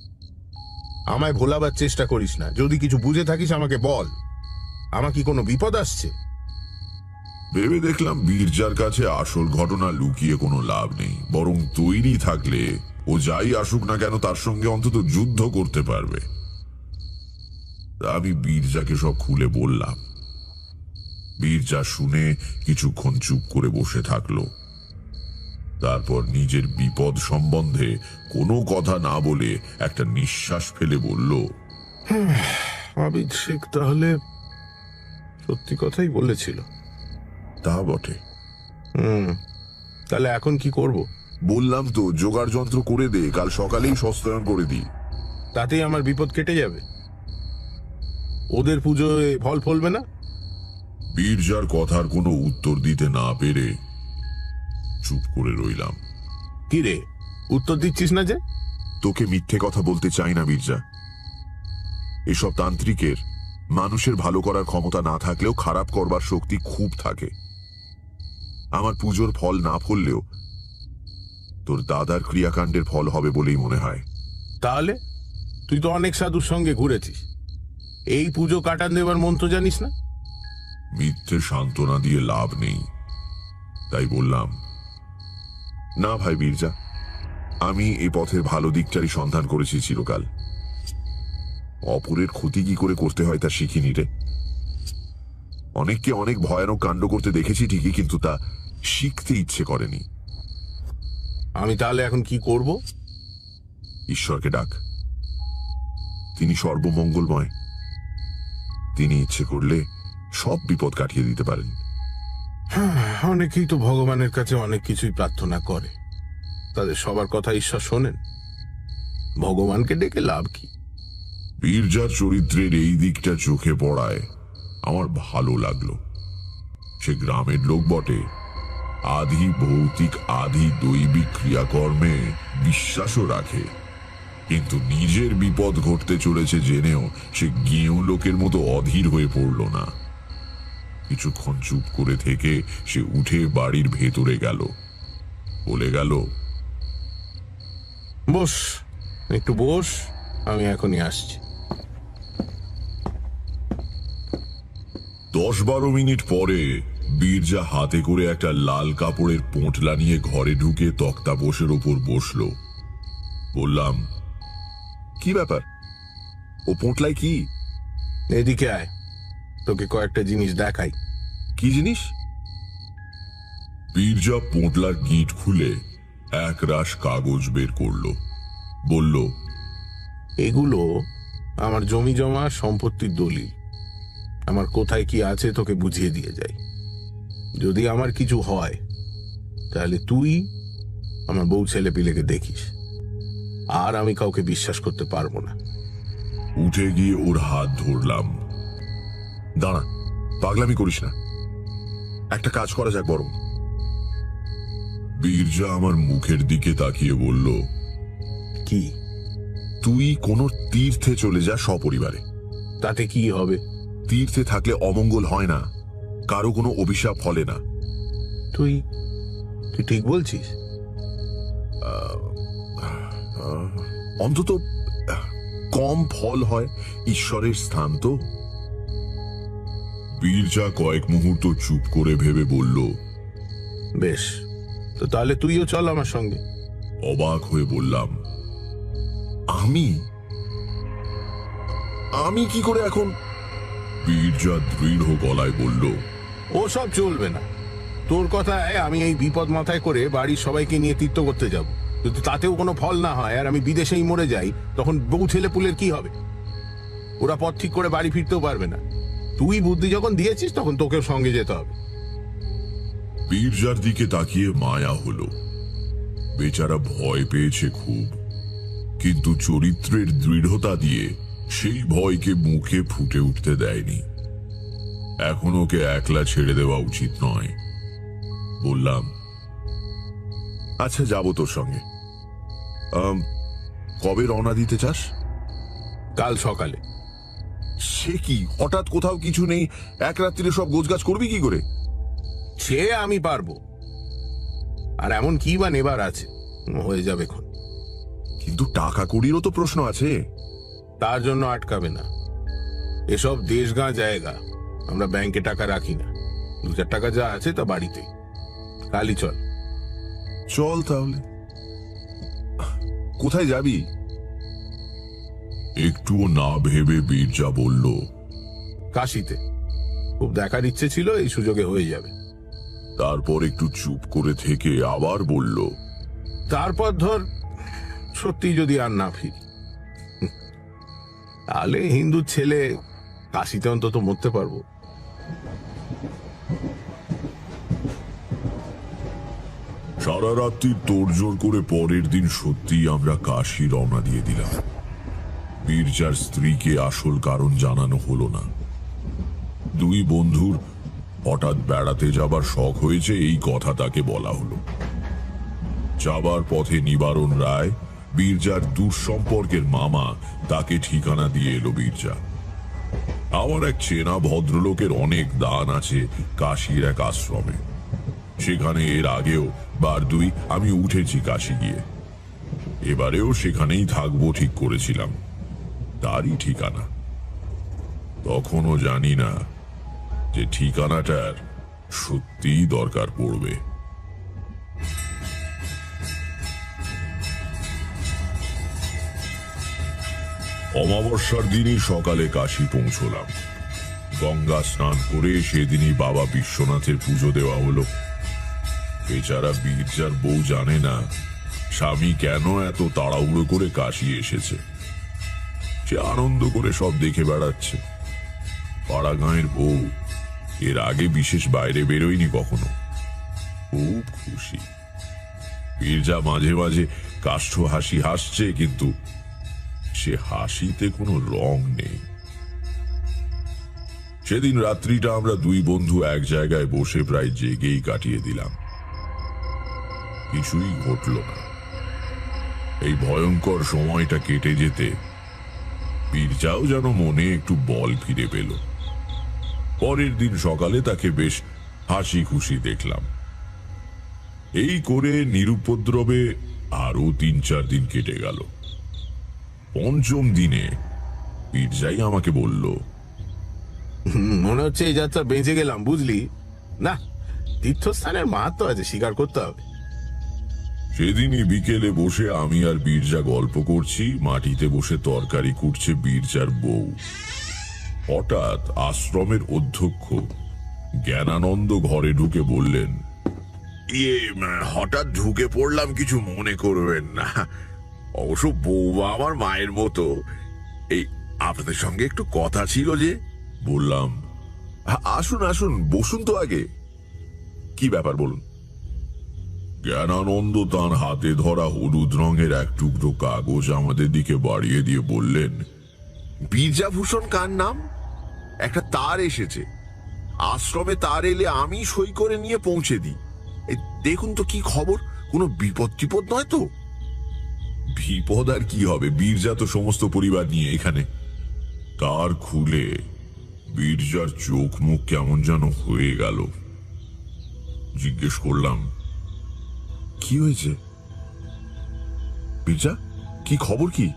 আমায় ভোলাবার চেষ্টা করিস না। যদি কিছু বুঝে থাকিস আমাকে বল। আমার কি কোনো বিপদ আসছে? ভেবে দেখলাম বীরজার কাছে আসল ঘটনা লুকিয়ে কোনো লাভ নেই, বরং তৈরি থাকলে ও যাই আসুক না কেন তার সঙ্গে অন্তত যুদ্ধ করতে পারবে। আমি বীরজাকে সব খুলে বললাম। বীরজা শুনে কিছুক্ষণ চুপ করে বসে থাকলো। তারপর নিজের বিপদ সম্বন্ধে কোনো কথা না বলে একটা নিঃশ্বাস ফেলে বলল, আবিদ শেখ তাহলে সত্যি কথাই বলেছিল। তা বটে। তাহলে এখন কি করব? বললাম তো, জোগাড় যন্ত্র করে দে, কাল সকালেই সস্তায়ন করে দিই। তাতেই আমার বিপদ কেটে যাবে। ওদের পুজোয় ফল ফলবে না? বীরজার কথার কোনো উত্তর দিতে না পেরে চুপ করে রইলাম। কি রে, উত্তর দিচ্ছিস না যে? তোকে মিথ্যে কথা বলতে চাই না বীরজা। এসব তান্ত্রিকের মানুষের ভালো করার ক্ষমতা না থাকলেও খারাপ করবার শক্তি খুব থাকে। আমার পুজোর ফল না ফললেও তোর দাদার ক্রিয়াকাণ্ডের ফল হবে বলেই মনে হয়। তাহলে তুই তো অনেক সাধুর সঙ্গে ঘুরেছিস। এই পুজো কাটান দেবার মন্ত্র জানিস না? মিথ্যে সান্ত্বনা দিয়ে লাভ নেই, তাই বললাম, না ভাই বীরজা, আমি এই পথের ভালো দিকটারই সন্ধান করেছি চিরকাল। অপরের ক্ষতি কি করে করতে হয় তা শিখিনি রে। অনেককে অনেক ভয়ানক কাণ্ড করতে দেখেছি ঠিকই, কিন্তু তা শিখতে ইচ্ছে করেনি। আমি তাহলে এখন কি করব? ঈশ্বরকে ডাক, তিনি সর্বমঙ্গলময়। তিনি ইচ্ছে করলে সব বিপদ কাটিয়ে দিতে পারেন। অনেকেই তো ভগবানের কাছে অনেক কিছুই প্রার্থনা করে, তাদের সবার কথা ঈশ্বর শোনেন। ভগবানকে ডেকে লাভ কি? বীরজার চরিত্রের এই দিকটা চোখে পড়ায় আমার ভালো লাগলো। সে গ্রামের লোক বটে, আধি ভৌতিক আধি দৈবিক ক্রিয়াকর্মে বিশ্বাসও রাখে, কিন্তু নিজের বিপদ ঘটতে চলেছে জেনেও সে গেঁয়ো লোকের মতো অধীর হয়ে পড়ল না। কিছুক্ষণ চুপ করে থেকে সে উঠে বাড়ির ভেতরে গেল, বলে গেল, বস, একটু বস, আমি এখনই আসছি। 10-12 মিনিট পরে বীরজা হাতে করে একটা লাল কাপড়ের পোঁটলা নিয়ে ঘরে ঢুকে তক্তা বসের ওপর বসল। বললাম, কি ব্যাপার? ও পোঁটলায় কি? এদিকে আয়, তোকে কয়েকটা জিনিস দেখাই। কি জিনিস? বীরজা পোঁটলার গিঁট খুলে এক রাশ কাগজ বের করলো, বলল, এগুলো আমার জমি জমা সম্পত্তির দলিল। আমার কোথায় কি আছে তোকে বুঝিয়ে দিয়ে যাই। যদি আমার কিছু হয় তাহলে তুই আমার বউ ছেলে পিলেকে দেখিস, আর আমি কাউকে বিশ্বাস করতে পারবো না। উঠে গিয়ে ওর হাত ধরলাম। দাঁড়া, পাগলামি করিস না, একটা কাজ করা যাক বরং। বীরজা আমার মুখের দিকে তাকিয়ে বলল, কি? তুই কোনো তীর্থে চলে যা সপরিবারে। তাতে কি হবে? তীর্থে থাকলে অমঙ্গল হয় না, কারো কোনো অভিশাপ ফলে না। তুই তুই ঠিক বলছিস? অন্তত কম ফল হয়, ঈশ্বরের স্থান তো। বীরজা কয়েক মুহূর্ত চুপ করে ভেবে বলল, বেশ, তো তাহলে তুইও চল আমার সঙ্গে। অবাক হয়ে বললাম, আমি আমি কি করে এখন? বীরজা দৃঢ় গলায় বলল, ও সব চলবে না। তোর কথায় আমি এই বিপদ মাথায় করে বাড়ির সবাইকে নিয়ে তীর্থ করতে যাব, কিন্তু তাতেও কোনো ফল না হয় আর আমি বিদেশেই মরে যাই, তখন বউ ছেলে পুলের কি হবে? ওরা পথ ঠিক করে বাড়ি ফিরতেও পারবে না। তুই বুদ্ধি যখন দিয়েছিস তখন তোকেও সঙ্গে যেতে হবে। বীরজার দিকে তাকিয়ে মায়া হলো। বেচারা ভয় পেয়েছে খুব, কিন্তু চরিত্রের দৃঢ়তা দিয়ে সেই ভয়কে মুখে ফুটে উঠতে দেয়নি। এখন ওকে একলা ছেড়ে দেওয়া উচিত নয়। বললাম, আচ্ছা, যাবো তোর সঙ্গে। কবে রওনা দিতে চাস? কাল সকালে। সে কি, হঠাৎ কোথাও কিছু নেই, এক রাত্রিরে সব গোছগাছ করবি কি করে? সে আমি পারবো, আর এমন কি বা নেবার আছে, হয়ে যাবে এখন। কিন্তু টাকা কড়িরও তো প্রশ্ন আছে। তার জন্য আটকাবে না। এসব দেশগাঁ জায়গা, আমরা ব্যাংকে টাকা রাখি না। 2-4 টাকা যা আছে তা বাড়িতে। কালই চল। চল তাহলে। কোথায় যাবি? একটুও না ভেবে বীরজা বলল, কাশিতে। খুব দেখার ইচ্ছে ছিল, এই সুযোগে হয়ে যাবে। তারপর একটু চুপ করে থেকে আবার বলল, তারপর ধর সত্যি যদি আর না ফিরি, তাহলে হিন্দুর ছেলে কাশিতে অন্তত মরতে পারবো। সারা রাত্রি তোড়জোড় করে পরের দিন সত্যিই আমরা কাশী রওনা দিয়ে দিলাম। বীরজার স্ত্রীকে আসল কারণ জানানো হলো না। দুই বন্ধুর হঠাৎ বেড়াতে যাবার শখ হয়েছে, এই কথা তাকে বলা হলো। যাবার পথে নিবারণ রায়, বীরজার দূর সম্পর্কের মামা, তাকে ঠিকানা দিয়ে এলো বীরজা। আমার এক চেনা ভদ্রলোকের অনেক দান আছে কাশীর এক আশ্রমে। সেখানে এর আগেও বার দুই আমি উঠেছি কাশী গিয়ে। এবারেও সেখানেই থাকবো ঠিক করেছিলাম। তারই ঠিকানা। তখনও জানি না যে ঠিকানাটার সত্যিই দরকার পড়বে। অমাবস্যার দিনই সকালে কাশী পৌঁছলাম। গঙ্গা স্নান করে সেদিনই বাবা বিশ্বনাথের পুজো দেওয়া হলো। বেচারা বীরজার বউ জানে না স্বামী কেন এত তাড়াহুড়ো করে কাশী এসেছে। সে আনন্দ করে সব দেখে বেড়াচ্ছে। পাড়া গাঁয়ের বউ, এর আগে বিশেষ বাইরে বেরোয়নি কখনো। খুব খুশি। বীরজা মাঝে মাঝে কাষ্ঠ হাসি হাসছে, কিন্তু সে হাসিতে কোনো রং নেই। সেদিন রাত্রিটা আমরা দুই বন্ধু এক জায়গায় বসে প্রায় জেগেই কাটিয়ে দিলাম। কিছুই ঘটল না। এই ভয়ঙ্কর সময়টা কেটে যেতে বীরজাও যেন মনে একটু বল ফিরে পেল। পরের দিন সকালে তাকে বেশ হাসি খুশি দেখলাম। এই করে নিরুপদ্রবে আরো 3-4 দিন কেটে গেল। পঞ্চম দিনে বীরজাই আমাকে বলল, মনে হচ্ছে এই যাত্রা বেঁচে গেলাম, বুঝলি না? তীর্থস্থানের মাহাত্ম আছে, স্বীকার করতে হবে। সেদিনই বিকেলে বসে আমি আর বীরজা গল্প করছি, মাটিতে বসে তরকারি কুটছে বীরজার বউ। হঠাৎ আশ্রমের অধ্যক্ষ জ্ঞানানন্দ ঘরে ঢুকে বললেন, হঠাৎ ঢুকে পড়লাম, কিছু মনে করবেন না। অবশ্য বৌমা আমার মায়ের মতো। এই আপনাদের সঙ্গে একটু কথা ছিল যে। বললাম, আসুন আসুন, বসুন তো আগে। কি ব্যাপার বলুন। জ্ঞানানন্দ তাঁর হাতে ধরা হলুদ রঙের এক টুকরো কাগজ আমাদের দিকে বাড়িয়ে দিয়ে বললেন, বীরজাভূষণ কার নাম? একটা তার এসেছে। আশ্রমে তার এলে আমি সই করে নিয়ে পৌঁছে দিই। এই দেখুন তো কি খবর, কোনো বিপদ টিপদ নয় তো? বিপদ আর কি হবে, বীরজা তো সমস্ত পরিবার নিয়ে এখানে। তার খুলে বীরজার চোখ মুখ কেমন যেন হয়ে গেল। জিজ্ঞেস করলাম, কি হয়েছে বীরজা, কি খবর কি?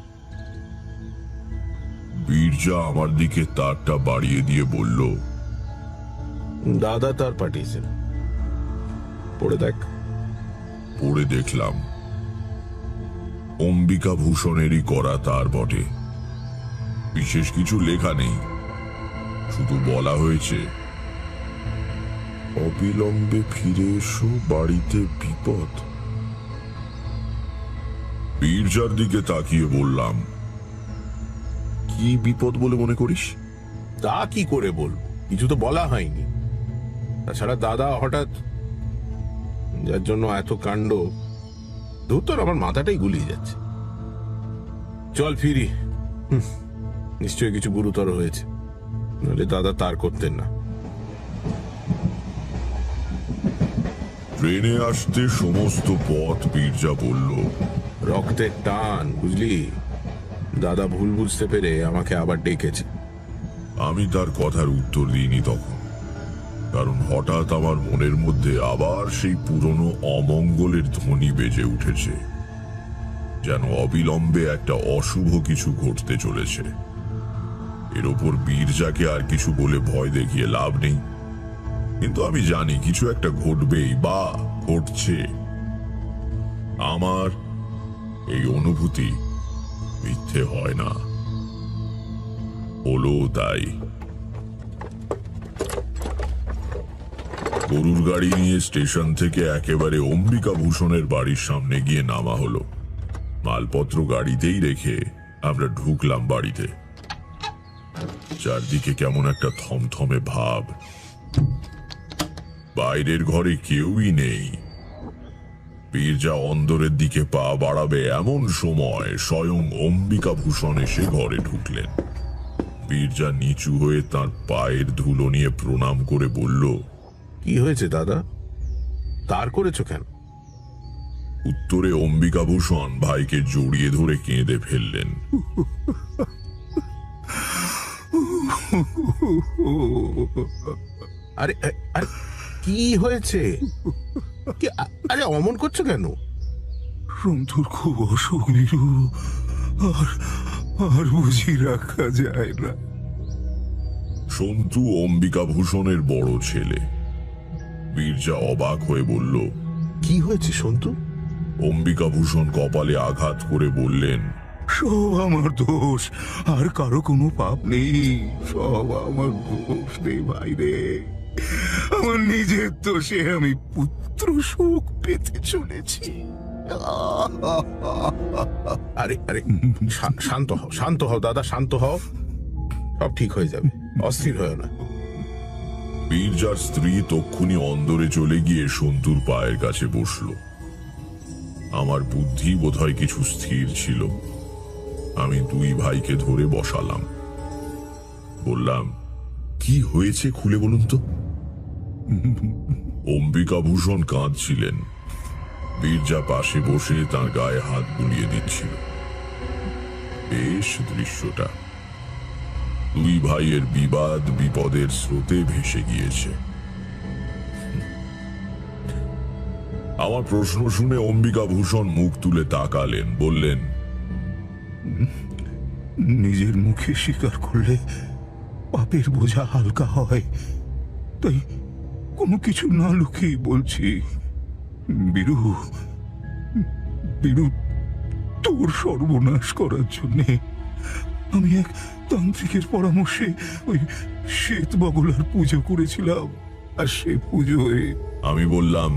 বীরজা আমার দিকে তারটা বাড়িয়ে দিয়ে বলল, দাদা তার পাঠিয়েছেন, পড়ে দেখ। পড়ে দেখলাম, অম্বিকা ভূষণেরই করা তার বটে। বিশেষ কিছু লেখা নেই, শুধু বলা হয়েছে, অবিলম্বে ফিরে এসো, বাড়িতে বিপদ। বীরজার দিকে তাকিয়ে বললাম, কি বিপদ বলে মনে করিস? তা কি করে বল, কিছু তো বলা হয়নি। তাছাড়া দাদা হঠাৎ, যার জন্য এত কাণ্ড, ধুতর আমার মাথাটাই গুলিয়ে যাচ্ছে। চল ফিরি, নিশ্চয়ই কিছু গুরুতর হয়েছে, নাহলে দাদা তার করতেন না। ট্রেনে আসতে সমস্ত পথ বীরজা বলল, রক্তের টান, বুঝলি? দাদা ভুল বুঝতে পেরে আমাকে আবার ডেকেছে। আমি তার কথার উত্তর দিইনি তখন, কারণ হঠাৎ আমার মনের মধ্যে আবার সেই পুরনো অমঙ্গলের ধ্বনি বেজে উঠেছে, যেন অবিলম্বে একটা অশুভ কিছু ঘটতে চলেছে। এর ওপর বীরজাকে আর কিছু বলে ভয় দেখিয়ে লাভ নেই, কিন্তু আমি জানি কিছু একটা ঘটবেই বা ঘটছে। আমার এই অনুভূতি মিথ্যে হয় না, হলো তাই। গরুর গাড়ি নিয়ে স্টেশন থেকে একেবারে অম্বিকা ভূষণের বাড়ির সামনে গিয়ে নামা হলো। মালপত্র গাড়িতেই রেখে আমরা ঢুকলাম বাড়িতে। চারদিকে কেমন একটা থমথমে ভাব। বাইরের ঘরে কেউই নেই। বীরজা অন্দরের দিকে পা বাড়াবে এমন সময় স্বয়ং অম্বিকা ভূষণ এসে ঘরে ঢুকলেন। বীরজা নিচু হয়ে তার পায়ের ধুলো নিয়ে প্রণাম করে বলল, কি হয়েছে দাদা, তার করেছো কেন? উত্তরে অম্বিকা ভূষণ ভাইকে জড়িয়ে ধরে কেঁদে ফেললেন। আরে আরে, কি হয়েছে? আরে অমন করছো কেন? সন্তুর খুব অসুখ নিরু, আর বুঝি রাখা যায় না। সন্তু অম্বিকা ভূষণের বড় ছেলে। বীরজা অবাক হয়ে বলল, কি হয়েছে সন্তু? অম্বিকা ভূষণ কপালে আঘাত করে বললেন, সব আমার দোষ, আর কারো কোনো পাপ নেই। সব আমার দোষ রে ভাই রে, আমার নিজের দোষে আমি পুত্র সুখ পেতে চলেছি। আরে আরে, শান্ত হও, শান্ত হও দাদা, শান্ত হও, সব ঠিক হয়ে যাবে, অস্থির হয় না। বীরজার স্ত্রী তক্ষুনি অন্দরে চলে গিয়ে সন্তুর পায়ের কাছে বসল। আমার বুদ্ধি বোধহয় কিছু স্থির ছিল। আমি দুই ভাইকে ধরে বসালাম। বললাম, কি হয়েছে খুলে বলুন তো। অম্বিকা ভূষণ কাঁদছিলেন। বীরজা পাশে বসে তার গায়ে হাত বুলিয়ে দিচ্ছিল। বেশ দৃশ্যটা। দুই ভাইয়ের বিবাদ বিপদের স্রোতে ভেসে গিয়েছে। আমার প্রশ্ন শুনে অম্বিকাভূষণ মুখ তুলে তাকালেন, বললেন, নিজের মুখে স্বীকার করলে পাপের বোঝা হালকা হয়, তাই কোনো কিছু না লুকিয়ে বলছি। বীরু, বীরু, তোর সর্বনাশ করার জন্যে আমি এক তান্ত্রিকের পরামর্শে ওই শ্বেত বগলার পুজো করেছিলাম, আর সে পুজোয় আমি বললাম,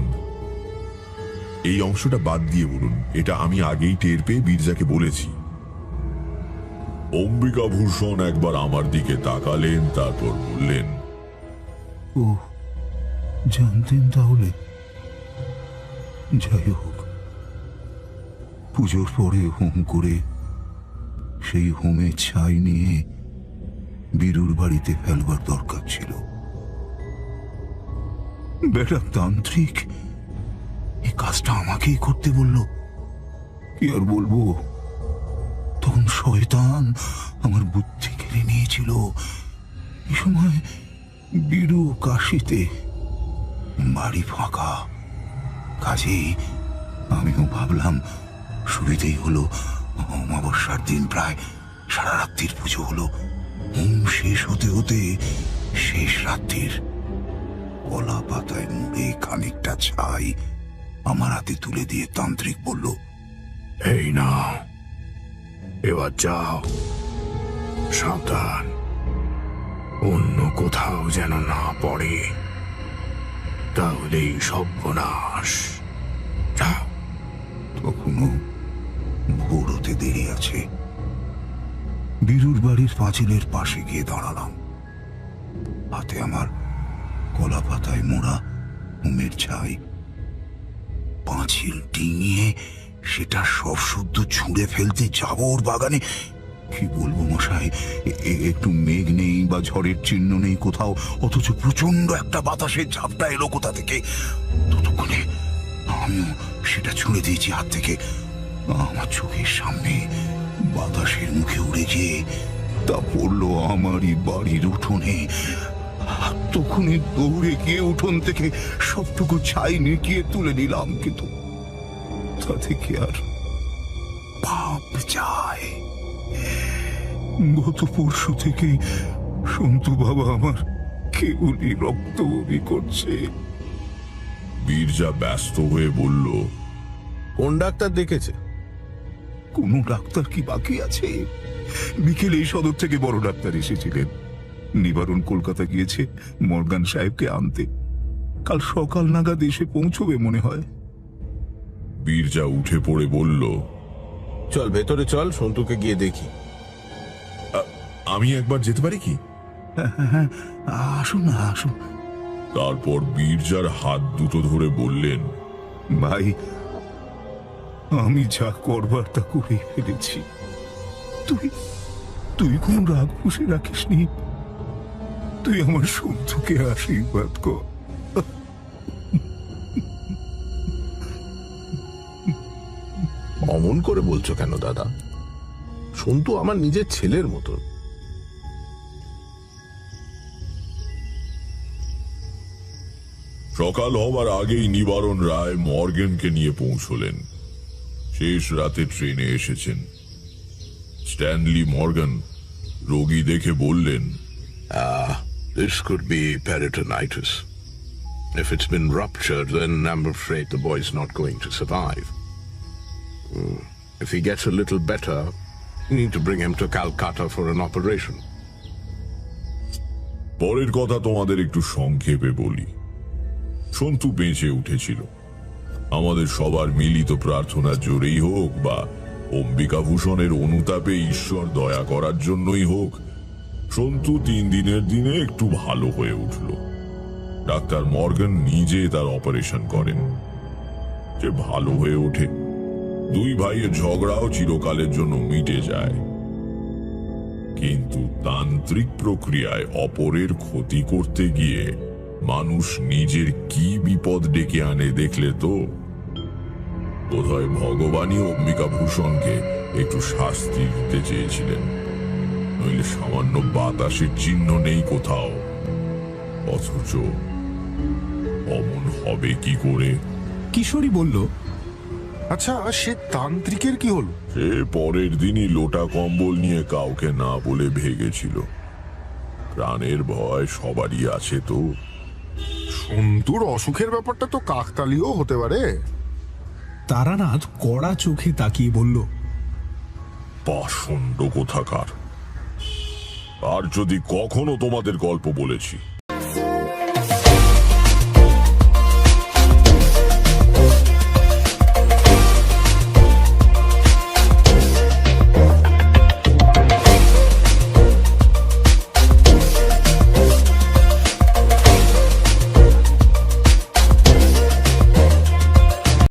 এই অংশটা বাদ দিয়ে বলুন, এটা আমি আগেই টের পেয়ে বীরজাকে বলেছি। অম্বিকাভূষণ একবার আমার দিকে তাকালেন, তারপর বললেন, ও জানতেন তাহলে? যাই হোক, পুজোর পরে হোম করে সেই হোমে ছাই নিয়ে বীরুর বাড়িতে ফেলবার দরকার ছিল। বেটা তান্ত্রিক এই কাজটা আমাকেই করতে বলল। কি আর বলবো, তখন শয়তান আমার বুদ্ধি কেড়ে নিয়েছিল। এই সময় বীরু কাশিতে, বাড়ি ফাঁকা, কাজেই আমিও ভাবলাম সুবিধেই হলো। অমাবস্যার দিন প্রায় সারা রাত্রির পুজো হলো। হোম শেষ হতে হতে শেষ রাত্রির কলা পাতায় মুড়ে খানিকটা ছাই আমার হাতে তুলে দিয়ে তান্ত্রিক বলল, এই না, এবার যাও, সাবধান, অন্য কোথাও যেন না পড়ে, তাহলেই সর্বনাশ। যাও। তখনও ভোর হতে দেরি আছে। বীরুর বাড়ির পাঁচিলের পাশে গিয়ে দাঁড়ালাম। হাতে আমার কলা পাতায় মোড়া হোমের ছাই। পাঁচিল ডিঙিয়ে সেটা সব শুদ্ধ ছুঁড়ে ফেলতে যাব ওর বাগানে। কি বলবো মশাই, একটু মেঘ নেই বা ঝড়ের চিহ্ন নেই কোথাও, অথচ প্রচন্ড একটা বাতাসের ঝাপটা এলো কোথা থেকে। ততক্ষণে আমিও সেটা ছুঁড়ে দিয়েছি হাত থেকে। আমার চোখের সামনে বাতাসের মুখে উড়ে গিয়ে তা পড়লো আমারই বাড়ির উঠোনে। তখনই দৌড়ে গিয়ে উঠোন থেকে সবটুকু ছাই নিকিয়ে তুলে নিলাম, কিন্তু তা থেকে আর পাপ যায়। গত পরশু থেকে সন্তু বাবা আমার কেবলই রক্ত বমি করছে। বীরজা ব্যস্ত হয়ে বলল, কোন ডাক্তার দেখেছে? কোনো ডাক্তার কি বাকি আছে? বিকেলে এই সদর থেকে বড় ডাক্তার এসেছিলেন। নিবারণ কলকাতা গিয়েছে মর্গান সাহেবকে আনতে। কাল সকাল নাগাদ এসে পৌঁছবে মনে হয়। বীরজা উঠে পড়ে বলল, চল ভেতরে চল, সন্তুকে গিয়ে দেখি। আমি একবার যেতে পারি কি? হ্যাঁ, আসুন না, আসুন। তারপর বীরজার হাত দুটো ধরে বললেন, ভাই, আমি যা করবার তা করে ফেলেছি। তুই কোন রাগ পুষে রাখিসনি। তুই আমার সন্তুকে আশীর্বাদ কর। অমন করে বলছো কেন দাদা? সন্তু আমার নিজের ছেলের মতন। সকাল হবার আগেই নিবারণ রায় মর্গেনকে নিয়ে পৌঁছলেন। শেষ রাতে ট্রেনে এসেছেন। স্ট্যানলি মর্গান রোগী দেখে বললেন, This could be peritonitis. If it's been ruptured, then I'm afraid the boy's not going to survive. If he gets a little better, you need to bring him to Calcutta for an operation. পরের কথা তোমাদের একটু সংক্ষেপে বলি। সন্তু বেঁচে উঠেছিল। আমাদের সবার মিলিত প্রার্থনার জোরেই হোক বা অম্বিকাভূষণের অনুতাপে ঈশ্বর দয়া করার জন্যই হোক, সন্তু 3 দিনের দিনে একটু ভালো হয়ে উঠল। ডাক্তার মর্গান নিজে তার অপারেশন করেন। যে ভালো হয়ে ওঠে, 2 ভাইয়ের ঝগড়াও চিরকালের জন্য মিটে যায়। কিন্তু তান্ত্রিক প্রক্রিয়ায় অপরের ক্ষতি করতে গিয়ে মানুষ নিজের কি বিপদ ডেকে আনে দেখলে তো? বোধহয় ভগবানই অম্বিকা ভূষণকে একটু শাস্তি দিতে চেয়েছিলেন, নইলে সামান্য বাতাসের চিহ্ন নেই কোথাও। অথচ অমন হবে কি করে? কিশোরী বলল, আচ্ছা, সে তান্ত্রিকের কি হলো? সে পরের দিনই লোটা কম্বল নিয়ে কাউকে না বলে ভেগেছিল। প্রাণের ভয় সবারই আছে তো। সন্তুর অসুখের ব্যাপারটা তো কাকতালীয় হতে পারে। তারানাথ কড়া চোখে তাকিয়ে বলল, পাষণ্ড কোথাকার। আর যদি কখনো তোমাদের গল্প বলেছি